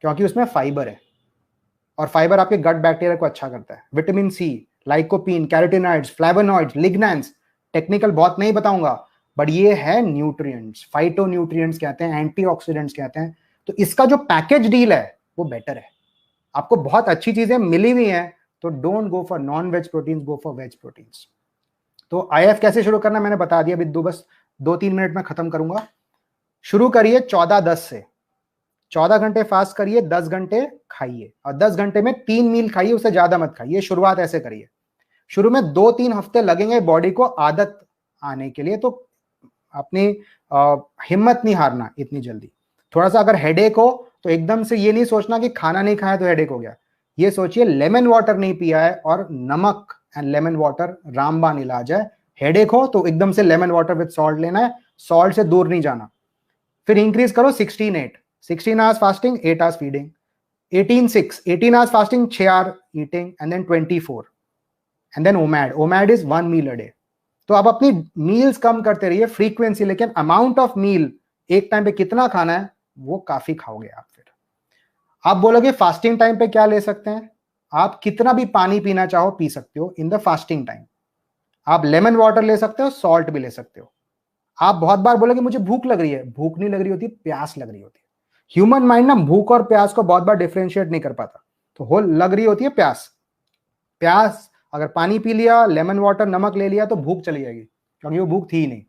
क्योंकि उसमें फाइबर है, और फाइबर आपके गट बैक्टीरिया को अच्छा करता है। Vitamin C, lycopene, carotenoids, flavonoids, lignans, technical बहुत नहीं बताऊंगा, बट ये है न्यूट्रिएंट्स, फाइटो न्यूट्रिएंट्स कहते हैं, एंटीऑक्सीडेंट्स कहते हैं। तो इसका जो पैकेज डील है वो बेटर है, आपको बहुत अच्छी चीजें मिली हुई हैं। तो don't go for non veg proteins, go for veg proteins. तो IF कैसे शुरू करना मैंने बता दिया बिद्दू, बस 2-3 मिनट में खत्म करूंगा। शुरू करिए 14-10 से, 14 घंटे फास्ट करिए, 10 घंटे खाइए, और 10 घंटे में 3 मील खाइए, उससे ज्यादा मत खाइए। शुरुआत ऐसे करिए। शुरू में 2-3 हफ्ते लगेंगे बॉडी को आदत आने के लिए, तो अपनी हिम्मत नहीं हारना इतनी जल्दी। थोड़ा सा अगर हेडेक हो तो एकदम से ये नहीं सोचना कि खाना नहीं खाया तो हेडेक हो गया। ये सोचिए लेमन वाटर नहीं पिया है, और नमक एंड लेमन वाटर रामबाण इलाज है। हेडेक हो तो एकदम से लेमन वाटर विद सॉल्ट लेना है, सॉल्ट से दूर नहीं जाना। फिर इंक्रीज करो 16-8, 16 hours fasting, 8 hours feeding, 18-6, 18 hours fasting, 6 hour eating, and then 24, and then OMAD. OMAD is 1 meal a day. तो आप अपनी मील्स कम करते रहिए, फ्रीक्वेंसी, लेकिन अमाउंट ऑफ मील एक टाइम पे कितना खाना है वो काफी खाओगे आप। फिर आप बोलोगे फास्टिंग टाइम पे क्या ले सकते हैं? आप कितना भी पानी पीना चाहो पी सकते हो इन द फास्टिंग टाइम। आप लेमन वाटर ले सकते हो, सॉल्ट भी ले सकते हो। आप बहुत बार बोलोगे मुझे भूख लग रही है, भूख नहीं लग रही होती, प्यास लग रही होती है। ह्यूमन माइंड ना भूख और प्यास को बहुत बार डिफरेंशिएट नहीं कर पाता। तो हो लग रही होती है प्यास, प्यास अगर पानी पी लिया, लेमन वाटर, नमक ले लिया तो भूख चली जाएगी, क्योंकि वो भूख थी ही नहीं।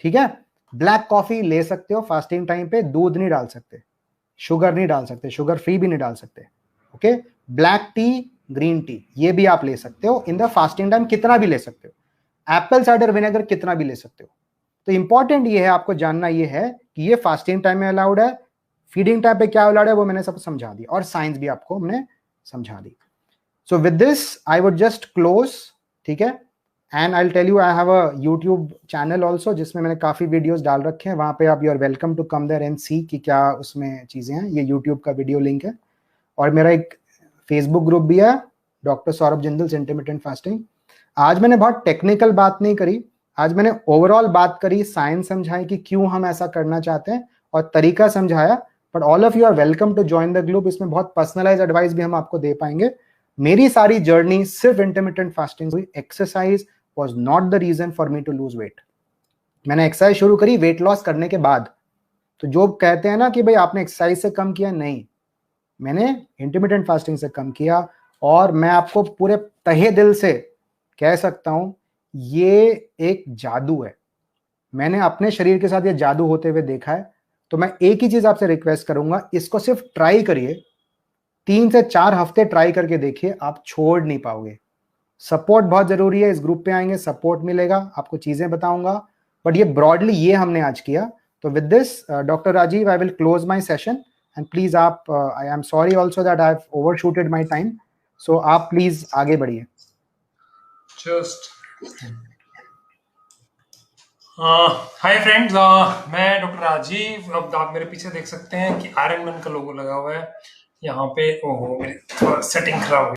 ठीक है, ब्लैक कॉफी ले सकते हो फास्टिंग टाइम पे, दूध नहीं डाल सकते, शुगर नहीं डाल सकते, शुगर फ्री भी नहीं डाल सकते। Okay, black T, green tea ये भी आप ले सकते हो इन द फास्टिंग टाइम, कितना भी ले सकते हो। एप्पल साइडर विनेगर कितना भी ले सकते हो। तो इंपॉर्टेंट ये है, आपको जानना ये है कि ये फास्टिंग टाइम में अलाउड है, फीडिंग टाइम पे क्या अलाउड है वो मैंने सब समझा दी, और साइंस भी आपको हमने समझा दी। So with this I would just close, ठीक है। And I will tell you I have a YouTube channel also, जिसमें मैंने काफी वीडियोस डाल रखे हैं। वहां पे आप you are welcome to come there and see कि क्या उसमें चीजें हैं। ये यूट्यूब का वीडियो लिंक है, और मेरा एक फेसबुक ग्रुप भी है, doctor Saurabh Jindal intermittent fasting. आज मैंने बहुत टेक्निकल बात नहीं करी, आज मैंने ओवरऑल बात करी, साइंस समझाई कि क्यों हम ऐसा करना चाहते हैं, और तरीका समझाया। But all of you are welcome to join the group. इसमें बहुत पर्सनलाइज एडवाइस भी हम आपको दे पाएंगे। मेरी सारी जर्नी सिर्फ इंटरमिटेंट फास्टिंग हुई। Exercise was not the reason for me to lose weight. मैंने एक्सरसाइज शुरू करी वेट लॉस करने के बाद। तो जो कहते हैं ना कि भाई आपने एक्सरसाइज से कम किया, नहीं, मैंने इंटरमिटेंट फास्टिंग से कम किया। और मैं आपको पूरे तहे दिल से कह सकता हूं, ये एक जादू है। मैंने अपने शरीर के साथ ये जादू होते हुए देखा है। तो मैं एक ही चीज आपसे रिक्वेस्ट करूंगा, इसको सिर्फ ट्राई करिए, 3 से 4 हफ्ते ट्राई करके देखिए, आप छोड़ नहीं पाओगे। सपोर्ट बहुत जरूरी है, इस ग्रुप पे आएंगे सपोर्ट मिलेगा, आपको चीजें बताऊंगा। बट ये ब्रॉडली ये हमने आज किया। तो with this doctor Rajiv, I will close my session, and please आप, I am sorry also that I have overshooted my time, so आप प्लीज आगे बढ़िए। जस्ट हाय फ्रेंड्स, मैं डॉक्टर राजीव। अब आप मेरे पीछे देख सकते हैं कि आयरन मैन का लोगो लगा हुआ है यहाँ पे। ओहो, मेरी सेटिंग खराब हो गई।